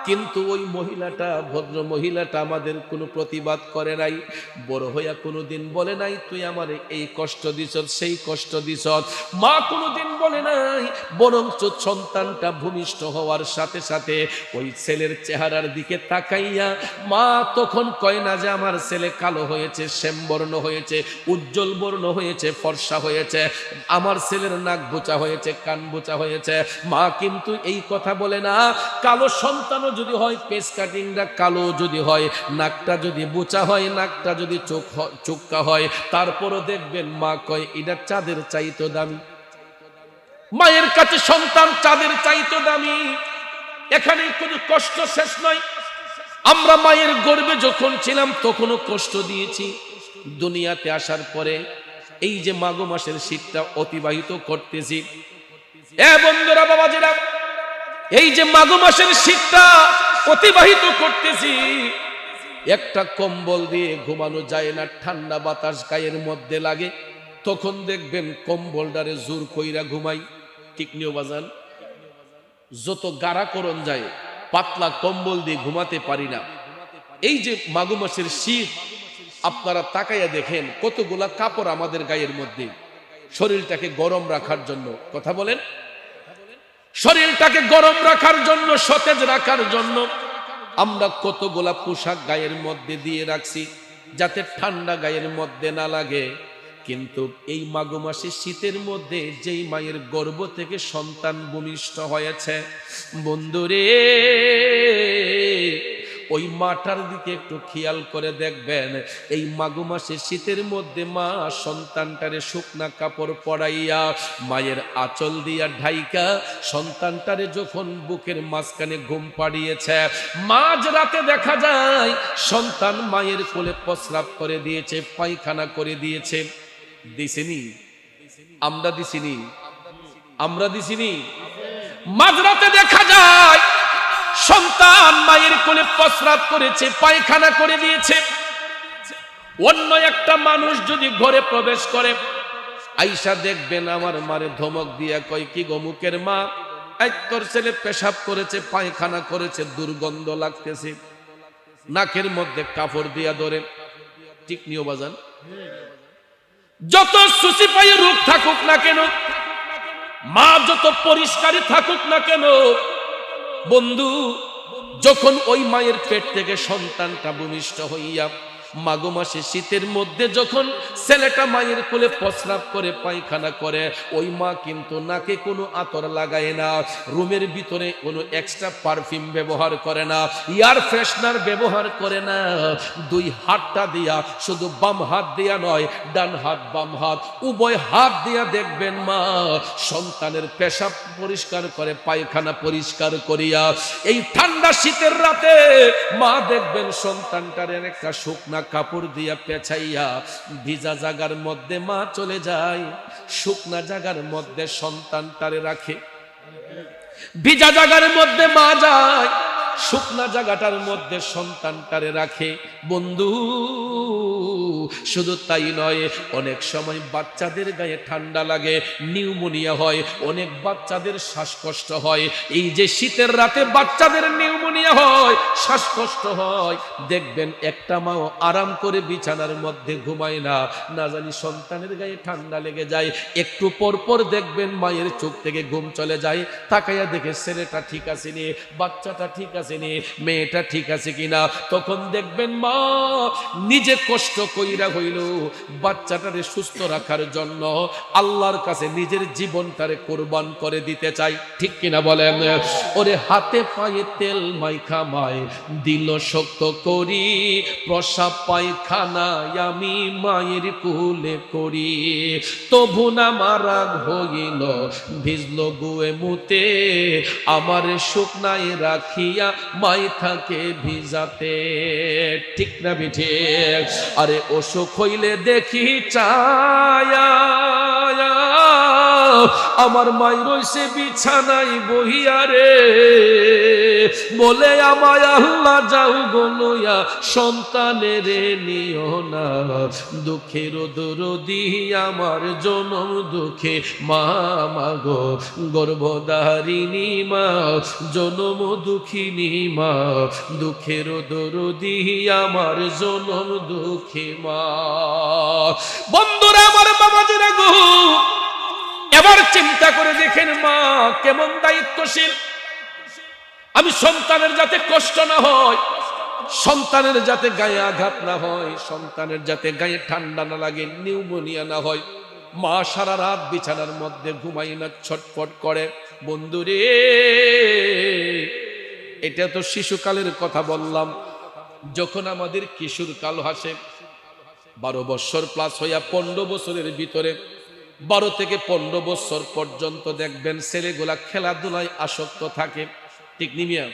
কিন্তু ওই মহিলাটা, ভদ্র মহিলাটা আমাদের কোনো প্রতিবাদ করে নাই, বড় হইয়া কোনোদিন বলে নাই তুই আমার এই কষ্ট দিছ, সেই কষ্ট দিছ। মা কোনোদিন বলে নাই, বরঞ্চ সন্তানটা ভূমিষ্ঠ হওয়ার সাথে সাথে ওই ছেলের চেহারার দিকে তাকাইয়া মা তখন কয় না যে আমার ছেলে কালো হয়েছে, শ্যামবর্ণ হয়েছে, উজ্জ্বল বর্ণ হয়েছে, ফর্সা হয়েছে, আমার ছেলের নাক বোচা হয়েছে, কান বোচা হয়েছে। মা কিন্তু এই কথা বলে না। কালো সন্তান যদি হয়, পেস কাটিংটা কালো যদি হয়, নাকটা যদি বোচা হয়, নাকটা যদি চোখকা হয়, তারপরও দেখবেন মা কয় এটা চাঁদের চাইতো দামি। মায়ের কাছে সন্তান চাঁদের চাইতো দামি। এখানে কোনো কষ্ট শেষ নয়। আমরা মায়ের গর্ভে যখন ছিলাম তখনও কষ্ট দিয়েছি, দুনিয়াতে আসার পরে এই যে মাঘ মাসের শীতটা অতিবাহিত করতেছি। বন্ধুরা, বাবাজিরা, এই যে মাঘ মাসের শীতটা অতিবাহিত করতেছি, একটা কম্বল দিয়ে ঘুমানো যায় না, ঠান্ডা বাতাস গায়ের মধ্যে লাগে, তখন দেখবেন কম্বলটারে জোর কইরা ঘুমাই। ঠিক নিও বাজান, যত গাড়া করন যায় পাতলা কম্বল দিয়ে ঘুমাতে পারি না। এই যে মাঘ মাসের শীত, আপনারা তাকাইয়া দেখেন কতগুলা কাপড় আমাদের গায়ের মধ্যে, শরীরটাকে গরম রাখার জন্য। কথা বলেন, শরীরটাকে গরম রাখার জন্য, সতেজ রাখার জন্য আমরা কতগুলা পোশাক গায়ের মধ্যে দিয়ে রাখছি যাতে ঠান্ডা গায়ের মধ্যে না লাগে। কিন্তু এই মাঘ মাসে শীতের মধ্যে যেই মায়ের গর্ভ থেকে সন্তান ভূমিষ্ঠ হয়েছে, বন্ধুরে, ওই মাটার দিকে একটু খেয়াল করে দেখবেন, এই মাঘ মাসে শীতের মধ্যে মা সন্তানটারে শুকনা কাপড় পরাইয়া মায়ের আঁচল দিয়া ঢাইকা সন্তানটারে যখন বুকের মাঝখানে ঘুম পাড়িয়েছে, মাঝ রাতে দেখা যায় সন্তান মায়ের কোলে প্রস্রাব করে দিয়েছে, পায়খানা করে দিয়েছে। দিছিনি? আমরা দিছিনি? আমরা দিছিনি? মাঝরাতে দেখা যায় সন্তান মায়ের কোলে প্রস্রাব করেছে, পায়খানা করে দিয়েছে। অন্য একটা মানুষ যদি ঘরে প্রবেশ করে, আইসা দেখবেন আমার মারে ধমক দিয়া কয়, কি গমুকের মা, তোর ছেলে পেশাব করেছে, পায়খানা করেছে, দুর্গন্ধ লাগতেছে, নাকের মধ্যে কাপড় দিয়া ধরে। ঠিক নিও বাজান? যত সুচি পায়ে রূপ থাকুক না কেন, মা যত পরিষ্কারই থাকুক না কেন, বন্ধু, যখন ওই মায়ের পেট থেকে সন্তানটা ভূমিষ্ঠ হইয়া মাঘ মাসে শীতের মধ্যে যখন ছেলেটা মায়ের কোলে প্রস্রাব করে, পায়খানা করে, ওই মা কিন্তু নাকে কোনো আতর লাগায় না, রুমের ভিতরে কোনো এক্সট্রা পারফিউম ব্যবহার করে না, এয়ার ফ্রেশনার ব্যবহার করে না। দুই হাতটা দিয়া, শুধু বাম হাত দিয়া নয়, ডান হাত বাম হাত উভয় হাত দিয়া দেখবেন মা সন্তানের পেশাব পরিষ্কার করে, পায়খানা পরিষ্কার করিয়া এই ঠান্ডা শীতের রাতে মা দেখবেন সন্তানটার একটা শুকনা কাপড় দিয়া পেঁচাইয়া ভিজা জায়গার মধ্যে মা চলে যায়, শুকনা জায়গার মধ্যে সন্তানটারে রাখে। ভিজা জায়গার মধ্যে মা যায়, শুকনা জায়গাটার মধ্যে সন্তানটারে রাখে। বন্ধু শুধু তাই নয়, অনেক সময় বাচ্চাদের গায়ে ঠান্ডা লাগে, নিউমোনিয়া হয়, অনেক বাচ্চাদের শ্বাসকষ্ট হয়। এই যে শীতের রাতে বাচ্চাদের নিউমোনিয়া হয়, শ্বাসকষ্ট হয়, দেখবেন একটা মাও আরাম করে বিছানার মধ্যে ঘুমায় না, না জানি সন্তানের গায়ে ঠান্ডা লেগে যায়। একটু পর পর দেখবেন মায়ের চোখ থেকে ঘুম চলে যায়, তাকাইয়া দেখে ছেলেটা ঠিক আছে নি, বাচ্চাটা ঠিক আছে নি, মেয়েটা ঠিক আছে কিনা। তখন দেখবেন মা নিজে কষ্ট কইরা হইল বাচ্চাটারে সুস্থ রাখার জন্য আল্লাহর কাছে নিজের জীবনটারে কোরবান করে দিতে চাই, ঠিক কিনা বলেন? ওরে হাতে পায়ে তেল মাইখা মায় দিল শক্ত করি, প্রসাব পায়খানায় আমি মায়ের কোলে করি, তবু না মারাগ হইল ভিজল গুয়ে মুতে, আমার শুকনায় রাখিয়া মাই থাকে ভিজাতে, ঠিক না বিঠে? আরে অসুখ হইলে দেখি চায়া আমার মাই রইছে বিছানায় বহিয়া রে, বলে আমায় আল্লাহ যাও গলইয়া সন্তানের নিও না, দুঃখের দরদি আমার জনম দুঃখে মা মাগো, গর্ভধারিণী মা জনম দুঃখিনী মা, দুঃখের দরদি আমার জনম দুঃখী মা। বন্ধুরা আমার, বাবাজিরা গো, এবার চিন্তা করে দেখেন মা কেমন দায়িত্বশীল। আমি সন্তানের যাতে কষ্ট না হয়, সন্তানের যাতে গায়ে আঘাত না হয়, সন্তানের যাতে গায়ে ঠান্ডা না লাগে, নিউমোনিয়া না হয়, মা সারা রাত বিছানার মধ্যে ঘুমাই না, ছটফট করে। বন্ধুরে এটা তো শিশুকালের কথা বললাম, যখন আমাদের কিশোর কাল আসে 12 বছর প্লাস হইয়া 15 বছরের ভিতরে, 12 থেকে 15 বছর পর্যন্ত দেখবেন ছেলেগুলা খেলাধুলায় আসক্ত থাকে, ঠিক নিমিয়া?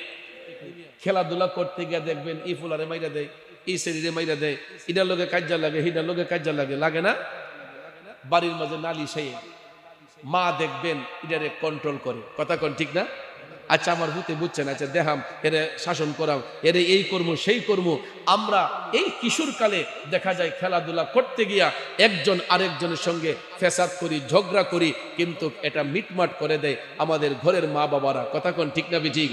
খেলাধুলা করতে গিয়ে দেখবেন ই ফুলারে মাইরা দেয়, ই শরীরে মাইরা দেয়, ইটার লোকে কাজ্জা লাগে, হিটার লোকে কাজ্জা লাগে, লাগে না? বাড়ির মাঝে নালি সেই মা দেখবেন ইটারে কন্ট্রোল করে, কথা কোন ঠিক না? আচ্ছা আমার ভূতে বুঝছেন, আচ্ছা দেখাম এরে শাসন করাম, এরে এই কর্ম সেই কর্ম। আমরা এই কিশোর কালে দেখা যায় খেলাধুলা করতে গিয়া একজন আরেকজনের সঙ্গে ফেসাদ করি, ঝগড়া করি, কিন্তু এটা মিটমাট করে দেয় আমাদের ঘরের মা বাবারা, কথা কোন ঠিক না বিজি?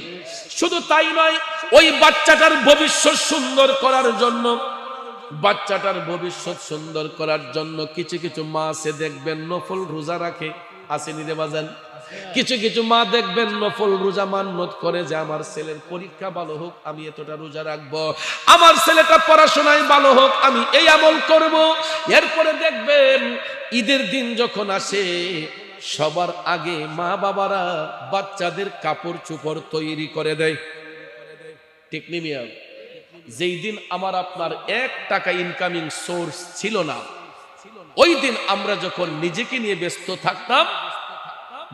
শুধু তাই নয়, ওই বাচ্চাটার ভবিষ্যৎ সুন্দর করার জন্য, বাচ্চাটার ভবিষ্যৎ সুন্দর করার জন্য কিছু কিছু মা আছে দেখবেন নফল রোজা রাখে, আসেনি রে বাজান? কিছু কিছু মা দেখবেন নফল রোজা মান্নত করে যে আমার ছেলের পরীক্ষা ভালো হোক আমি এতটা রোজা রাখবো, আমার ছেলেটা পড়াশোনায় ভালো হোক আমি এই আমল করব। এরপরে দেখবেন ঈদের দিন যখন আসে সবার আগে মা বাবারা বাচ্চাদের কাপড় চোপড় তৈরি করে দেয়, ঠিক নি মিয়া? যেই দিন আমার আপনার 1 টাকা ইনকামিং সোর্স ছিল না, ওই দিন আমরা যখন নিজেকে নিয়ে ব্যস্ত থাকতাম,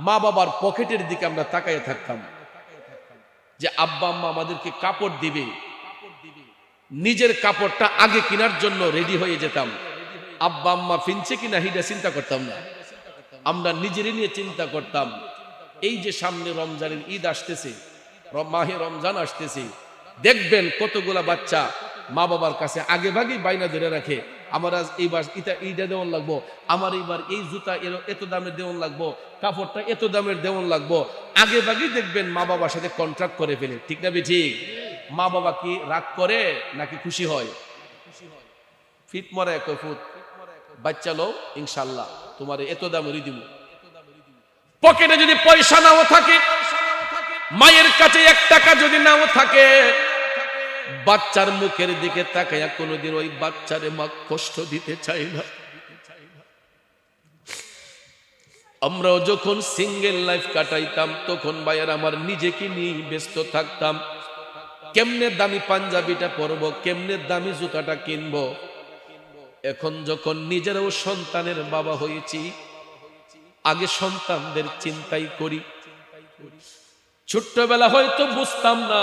মা বাবার পকেটের দিকে আমরা তাকায় থাকতাম যে আব্বা আম্মা আমাদেরকে কাপড় দিবে, নিজের কাপড়টা আগে কেনার জন্য রেডি হয়ে যেতাম। আব্বা আম্মা ফিনছে কিনা হিটা চিন্তা করতাম না, আমরা নিজেরই নিয়ে চিন্তা করতাম। এই যে সামনে রমজানের ঈদ আসতেছে, মাহে রমজান আসতেছে, দেখবেন কতগুলা বাচ্চা মা বাবার কাছে আগে ভাগেই বাইনা ধরে রাখে, আমার আজ এইবার এইটা দেওয়ান লাগবো, আমার এইবার এই জুতা এত দামের দেওয়ান লাগবো, কাপড়টা এত দামের দেওয়ান লাগবো। আগে ভাগেই দেখবেন মা বাবার সাথে কন্ট্রাক্ট করে ফেলে, ঠিক না ঠিক? মা বাবা কি রাগ করে নাকি খুশি হয়? ফিট মরে এক ফুট বাচ্চা লো, ইনশাল্লাহ তোমার এত দামেরই দিব। পকেটে যদি পয়সা নাও থাকে, মায়ের কাছে 1 টাকা যদি নাও থাকে, বাচ্চার মুখের দিকে তাকায়া কোনোদিন ওই বাচ্চারে মা কষ্ট দিতে চাই না। আমরাও যখন সিঙ্গেল লাইফ কাটাইতাম তখন ভাইয়ার আমার নিজেকে নিয়ে ব্যস্ত থাকতাম, কেমনে দামি পাঞ্জাবিটা পরবো, কেমনে দামি জুতাটা কিনবো। এখন যখন নিজেরাও সন্তানের বাবা হয়েছি, আগে সন্তানদের চিন্তাই করি। ছোট্টবেলা হয়তো বুঝতাম না,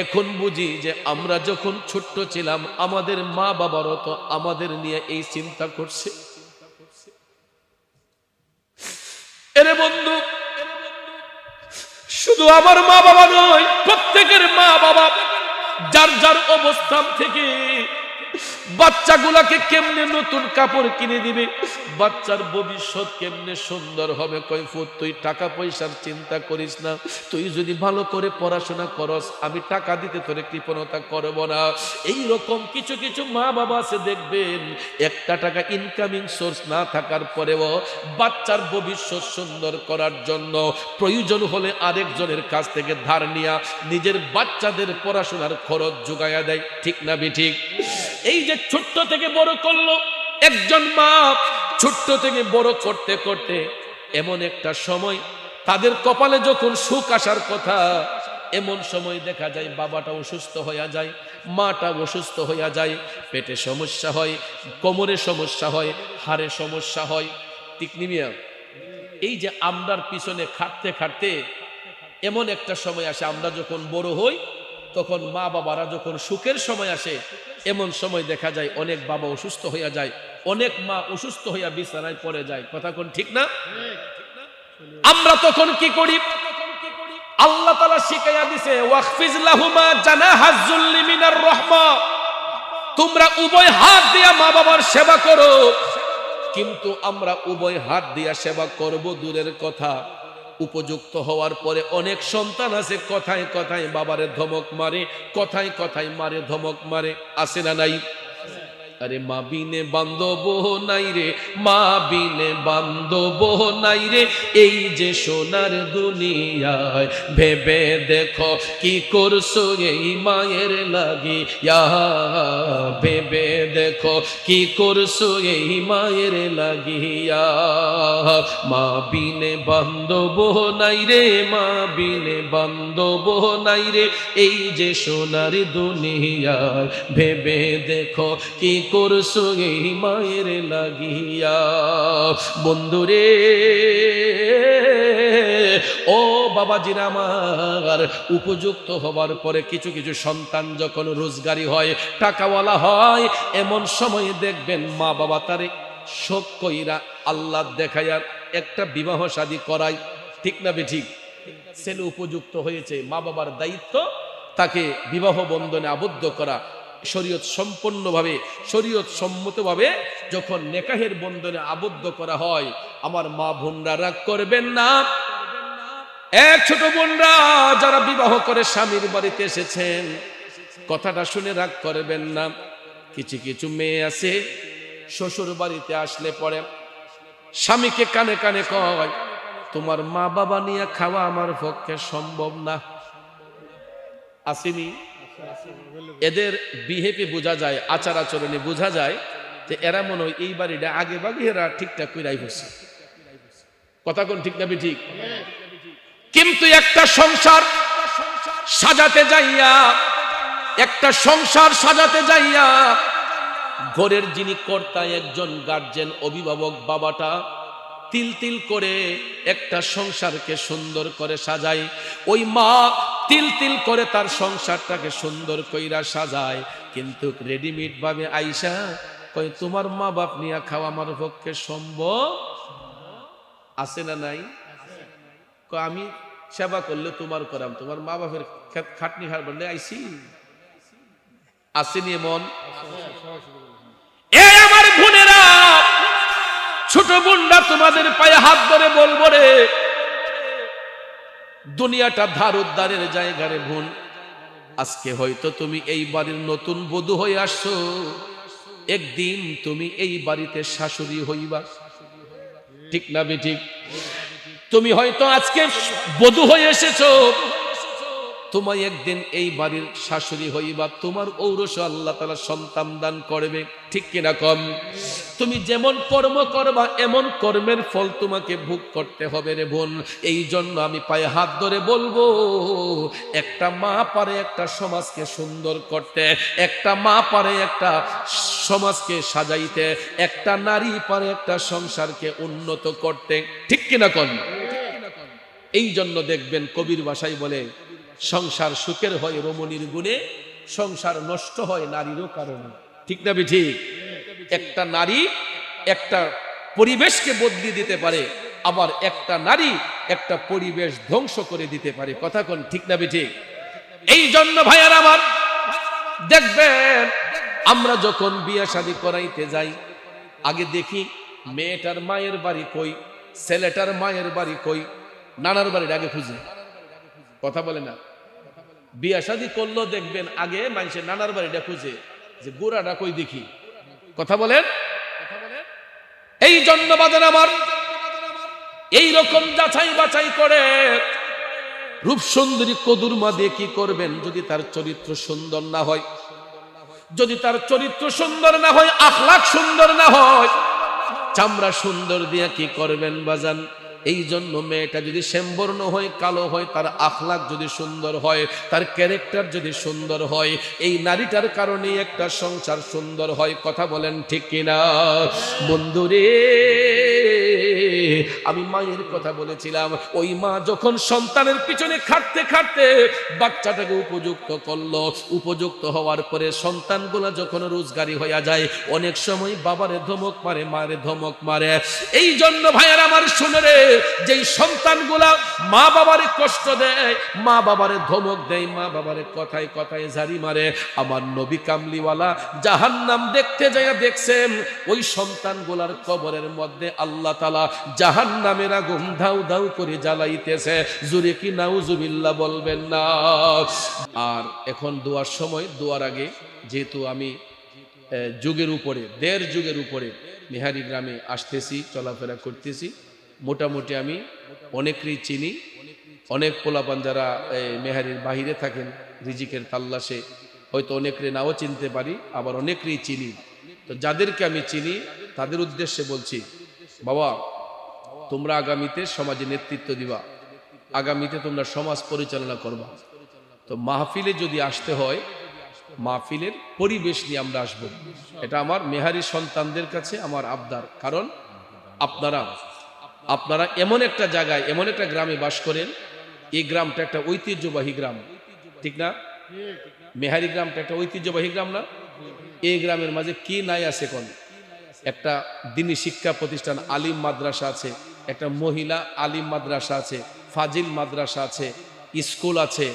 এখন বুঝি যে আমরা যখন ছোট্ট ছিলাম আমাদের মা বাবারও তো আমাদের নিয়ে এই চিন্তা করছে। এরে বন্ধু, শুধু আমার মা বাবা নয়, প্রত্যেকের মা বাবা যার যার অবস্থান থেকে বাচ্চাগুলাকে কেমনে নতুন কাপড় কিনে দিবে, বাচ্চার ভবিষ্যৎ কেমনে সুন্দর হবে। কই ফুট তুই টাকা পয়সার চিন্তা করিস না, তুই যদি ভালো করে পড়াশোনা করস আমি টাকা দিতে তোরে কৃপণতা করব না। এই রকম কিছু কিছু মা বাবা আছে দেখবেন একটা টাকা ইনকামিং সোর্স না থাকার পরেও বাচ্চার ভবিষ্যৎ সুন্দর করার জন্য প্রয়োজন হলে আরেকজনের কাছ থেকে ধার নিয়া নিজের বাচ্চাদের পড়াশোনার খরচ জোগায়া দেয়। ঠিক না বেঠিক? এই যে ছোট্ট থেকে বড় করলো একজন মা, ছোট্ট থেকে বড় করতে করতে এমন একটা সময় তাদের কপালে যখন সুখ আসার কথা, এমন সময় দেখা যায় বাবাটা অসুস্থ হইয়া যায়, মাটা অসুস্থ হইয়া যায়, পেটে সমস্যা হয়, কোমরে সমস্যা হয়, হাড়ে সমস্যা হয়। ঠিক নিমিয়া? এই যে আমরার পিছনে খাটতে খাটতে এমন একটা সময় আসে, আমরা যখন বড় হই তখন মা বাবারা যখন সুখের সময় আসে, এমন সময় দেখা যায় অনেক বাবা অসুস্থ হইয়া যায়, অনেক মা অসুস্থ হইয়া বিছানায় পড়ে যায়। কথা কোন ঠিক না? আমরা তখন কি করি? আল্লাহ তাআলা শিখাইয়া দিছে ওয়াখফিজ লাহুমা জানাহাজ যুল্লি মিনার রাহমা, তোমরা উভয় হাত দিয়া মা বাবার সেবা করো। কিন্তু আমরা উভয় হাত দিয়া সেবা করব দূরের কথা, উপযুক্ত হওয়ার পরে অনেক সন্তান আছে কথায় কথায় বাবারে ধমক মারে, কথায় কথায় মারে, ধমক মারে। আছে না নাই? আরে মা বিনে বান্ধব নাই রে, মা বিনে বান্ধব নাই রে, এই যে সোনার দুনিয়ায় ভেবে দেখো কি করছো এই মায়ের লাগিয়া, ভেবে দেখো কি করছো এই মায়ের লাগিয়া। মা বিনে বান্ধব নাই রে, মা বিনে বান্ধব নাই রে, এই যে সোনার দুনিয়ায় ভেবে দেখো কি করছো এই মায়ের লাগিয়া। বন্ধুরে ও বাবাজিরা আমার, উপযুক্ত হবার পরে কিছু কিছু সন্তান যখন রোজগারি হয়, টাকাওয়ালা হয়, এমন সময় দেখবেন মা বাবা তারে শোক কইরা আল্লাহ দেখাইয়া একটা বিবাহ শাদী করায়। ঠিক না বেঠিক? ছেলে উপযুক্ত হয়েছে, মা বাবার দায়িত্ব তাকে বিবাহ বন্ধনে আবদ্ধ করা। শরীয়ত সম্পূর্ণভাবে শরীয়ত সম্মতভাবে যখন নেকাহের বন্ধনে আবদ্ধ করা হয়, আমার মা বোনরা রাগ করবেন না। এক ছোট বোনরা যারা বিবাহ করে স্বামীর বাড়িতে এসেছেন, কথাটা শুনে রাগ করবেন না। কিছু কিছু মেয়ে আছে শ্বশুর বাড়িতে আসলে পরে স্বামীকে কানে কানে কয়, তোমার মা বাবা নিয়ে খাওয়া আমার পক্ষে সম্ভব না। আসেনি? এদের বিহেভে বোঝা যায়, আচার আচরণে বোঝা যায় যে এরা মনে হয় এই বাড়িটা আগে বাগে এরা ঠিকঠাক কইরাই বসে। কথা কোন ঠিক না ঠিক? কিন্তু একটা সংসার সাজাতে যাইয়া, একটা সংসার সাজাতে যাইয়া ঘরের যিনি কর্তা, একজন গার্জেন, অভিভাবক বাবাটা তিল তিল করে একটা সংসারকে সুন্দর করে সাজায়। ওই মা তিল তিল করে তার সংসারটাকে সুন্দর কইরা সাজায়, কিন্তু রেডিমেড ভাবে আইসা কই তোমার মা বাপ নিয়ে খাওয়া আমার পক্ষে সম্ভব। আছে না নাই? আমি সেবা করলে তোমার করাম, তোমার মা বাপের খাটনি খার বললে আইসি। আসেনি এমন? এই আমার বোনেরা, ছোট বোনরা, তোমাদের পায়ে হাত ধরে বলবো রে, দুনিয়াটা ধার উদ্ধারের জায়গা রে বোন। আজকে হয়তো তুমি এই বাড়ির নতুন বধূ হয়ে আসছো, একদিন তুমি এই বাড়িতে শাশুড়ি হইবা। ঠিক না বেঠিক? তুমি হয়তো আজকে বধূ হয়ে এসেছো, তোমায় একদিন এই বাড়ির শাশুড়ি হইবা, তোমার ঔরস আল্লাহ তাআলা সন্তান দান করবে। ঠিক কিনা কম? তুমি যেমন কর্ম করবা এমন কর্মের ফল তোমাকে ভোগ করতে হবে রে বোন। এই জন্য আমি পায়ে হাত ধরে বলবো, একটা মা পারে একটা সমাজকে সুন্দর করতে, একটা মা পারে একটা সমাজকে সাজাইতে, একটা নারী পারে একটা সংসারকে উন্নত করতে। ঠিক কিনা কম? এই জন্য দেখবেন কবির ভাষায় বলে, সংসার সুখের হয় রমণীর গুণে, সংসার নষ্ট হয় নারীরও কারণে। ঠিক না ঠিক? একটা নারী একটা পরিবেশকে বদলে দিতে পারে, আবার একটা নারী একটা পরিবেশ ধ্বংস করে দিতে পারে। কথা কোন ঠিক না বেঠিক? এই জন্য ভাইয়ার আমার দেখবেন আমরা যখন বিয়ে শাদী করাইতে যাই আগে দেখি মেয়েটার মায়ের বাড়ি কই, ছেলেটার মায়ের বাড়ি কই, নানার বাড়ির আগে খুঁজে। কথা বলে না? বিয়ে শাদী করলো দেখবেন আগে মানুষের নানার বাড়িটা খুঁজে যে গোড়াটা কই দেখি। কথা বলেন? এই জন্য বাজার আমার এইরকম যাচাই বাছাই করে রূপ সুন্দরী কদুর মা দিয়ে কি করবেন? যদি তার চরিত্র সুন্দর না হয়, যদি তার চরিত্র সুন্দর না হয়, আখলাক সুন্দর না হয়, চামড়া সুন্দর দিয়ে কি করবেন বাজান? এই জন্য মেয়েটা যদি শ্যামবর্ণ হয়, কালো হয়, তার আখলাক যদি সুন্দর হয়, তার ক্যারেক্টার যদি সুন্দর হয়, এই নারীটার কারণে একটা সংসার সুন্দর হয়। কথা বলেন ঠিক কিনা? বন্ধুরে, আমি মায়ের কথা বলেছিলাম, ওই মা যখন সন্তানের পিছনে খাটতে খাটতে বাচ্চাটাকে উপযুক্ত করলো, উপযুক্ত হওয়ার পরে সন্তানগুলা যখন রোজগারি হইয়া যায়, অনেক সময় বাবারে ধমক মারে, মারে ধমক মারে। এই জন্য ভাইয়ার আমার শুনে রে, যেই সন্তানগুলা মা বাবারে কষ্ট দেয়, মা বাবারে ধমক দেয়, মা বাবারে কথায় কথায় ঝাড়ি মারে, আমার নবী কামলিওয়ালা জাহান্নাম দেখতে যাইয়া দেখছেন ওই সন্তানগুলার কবরের মধ্যে আল্লাহ তাআলা জাহান্নামের আগুন ধাউ ধাউ করে জ্বালাইতেছে। জোরে কি নাউজুবিল্লাহ বলবেন না? আর এখন দোয়ার সময়, দোয়ার আগে যেহেতু আমি যুগের উপরে, দেড় যুগের উপরে মেহারি গ্রামে আসতেছি, চলাফেরা করতেছি, মোটামুটি আমি অনেকেই চিনি। অনেক পোলাপান যারা মেহারির বাহিরে থাকেন রিজিকের তাল্লাশে, হয়তো অনেকরে নাও চিনতে পারি, আবার অনেকেই চিনি। তো যাদেরকে আমি চিনি তাদের উদ্দেশ্যে বলছি, বাবা তোমরা আগামীতে সমাজে নেতৃত্ব দিবা, আগামীতে তোমরা সমাজ পরিচালনা করবা। তো মাহফিলে যদি আসতে হয়, মাহফিলের পরিবেশ নিয়ে আমরা আসবো। এটা আমার মেহারি সন্তানদের কাছে আমার আবদার। কারণ আপনারা এমন একটা জায়গায়, এমন একটা গ্রামে বাস করেন, এই গ্রামটা একটা ঐতিহ্যবাহী গ্রাম, ঠিক না? মেহারি গ্রামটা একটা ঐতিহ্যবাহী গ্রাম না? এই গ্রামের মাঝে কি নাই আছে? কোন একটা দিনী শিক্ষা প্রতিষ্ঠান, আলিম মাদ্রাসা আছে, একটা মহিলা আলিম মাদ্রাসা আছে, ফাজিল মাদ্রাসা আছে, স্কুল আছে,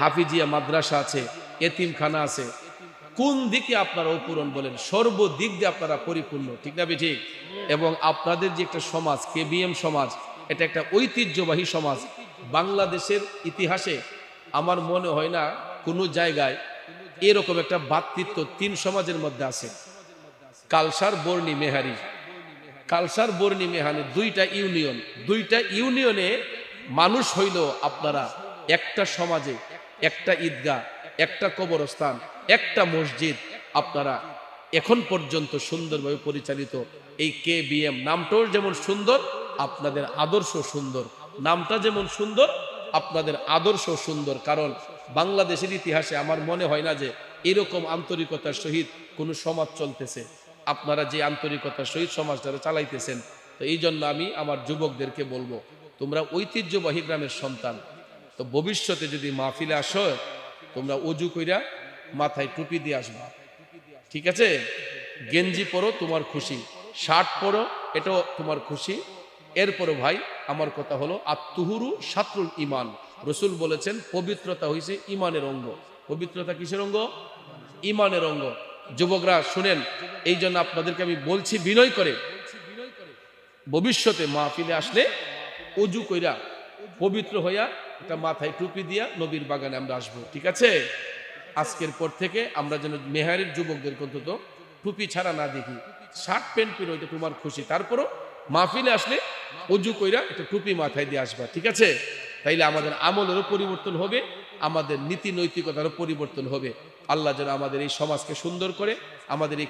হাফিজিয়া মাদ্রাসা আছে, এতিমখানা আছে। কোন দিকে আপনারা অপূরণ বলেন? সর্বদিক দিয়ে আপনারা পরিপূর্ণ, ঠিক না ঠিক? এবং আপনাদের যে একটা সমাজ, কেবিএম সমাজ, এটা একটা ঐতিহ্যবাহী সমাজ। বাংলাদেশের ইতিহাসে আমার মনে হয় না কোনো জায়গায় এরকম একটা ভ্রাতৃত্ব তিন সমাজের মধ্যে আছে। কালসার, বর্ণী, মেহারি। কালসার, বর্ণী, মেহারি দুইটা ইউনিয়ন, দুইটা ইউনিয়নে মানুষ হইল আপনারা একটা সমাজে, একটা ঈদগাহ, একটা কবরস্থান, একটা মসজিদ আপনারা এখন পর্যন্ত সুন্দরভাবে পরিচালিত। এই কেবিএম নামটাও যেমন সুন্দর, আপনাদের আদর্শ সুন্দর। নামটা যেমন সুন্দর, আপনাদের আদর্শ সুন্দর। কারণ বাংলাদেশের ইতিহাসে আমার মনে হয় না যে এরকম আন্তরিকতার সহিত কোনো সমাজ চলতেছে। আপনারা যে আন্তরিকতার সহিত সমাজটা চালাইতেছেন। তো এই জন্য আমি আমার যুবকদেরকে বলবো, তোমরা ঐতিহ্যবাহী গ্রামের সন্তান, তো ভবিষ্যতে যদি মাহফিলে আসো, তোমরা অজু কইরা মাথায় টুপি দিয়ে আসবা, ঠিক আছে? গেঞ্জি পরো, তোমার খুশি, শার্ট পরো, এটাও তোমার খুশি। এরপরও ভাই আমার কথা হলো, আত্তুহুরু শাত্রুল ইমান। রসুল বলেছেন পবিত্রতা হইছে ইমানের অঙ্গ। পবিত্রতা কিসের অঙ্গ? ইমানের অঙ্গ। যুবকরা শুনেন, এই জন্য আপনাদেরকে আমি বলছি বিনয় করে, ভবিষ্যতে মাহফিলে আসলে অজু কইরা পবিত্র হইয়া একটা মাথায় টুপি দিয়া নবীর বাগানে আমরা আসবো, ঠিক আছে? আজকের পর থেকে আমরা যেন মেহারির যুবকদের অন্তত টুপি ছাড়া না দেখি। শার্ট প্যান্ট পরে ওইটা তোমার খুশি, তারপরও মাহফিলে আসলে অজু কইরা একটা টুপি মাথায় দিয়ে আসবা, ঠিক আছে? তাইলে আমাদের আমলেরও পরিবর্তন হবে, আমাদের নীতি নৈতিকতারও পরিবর্তন হবে। আল্লাহ যেন আমাদের এই সমাজকে সুন্দর করে, আমাদের এই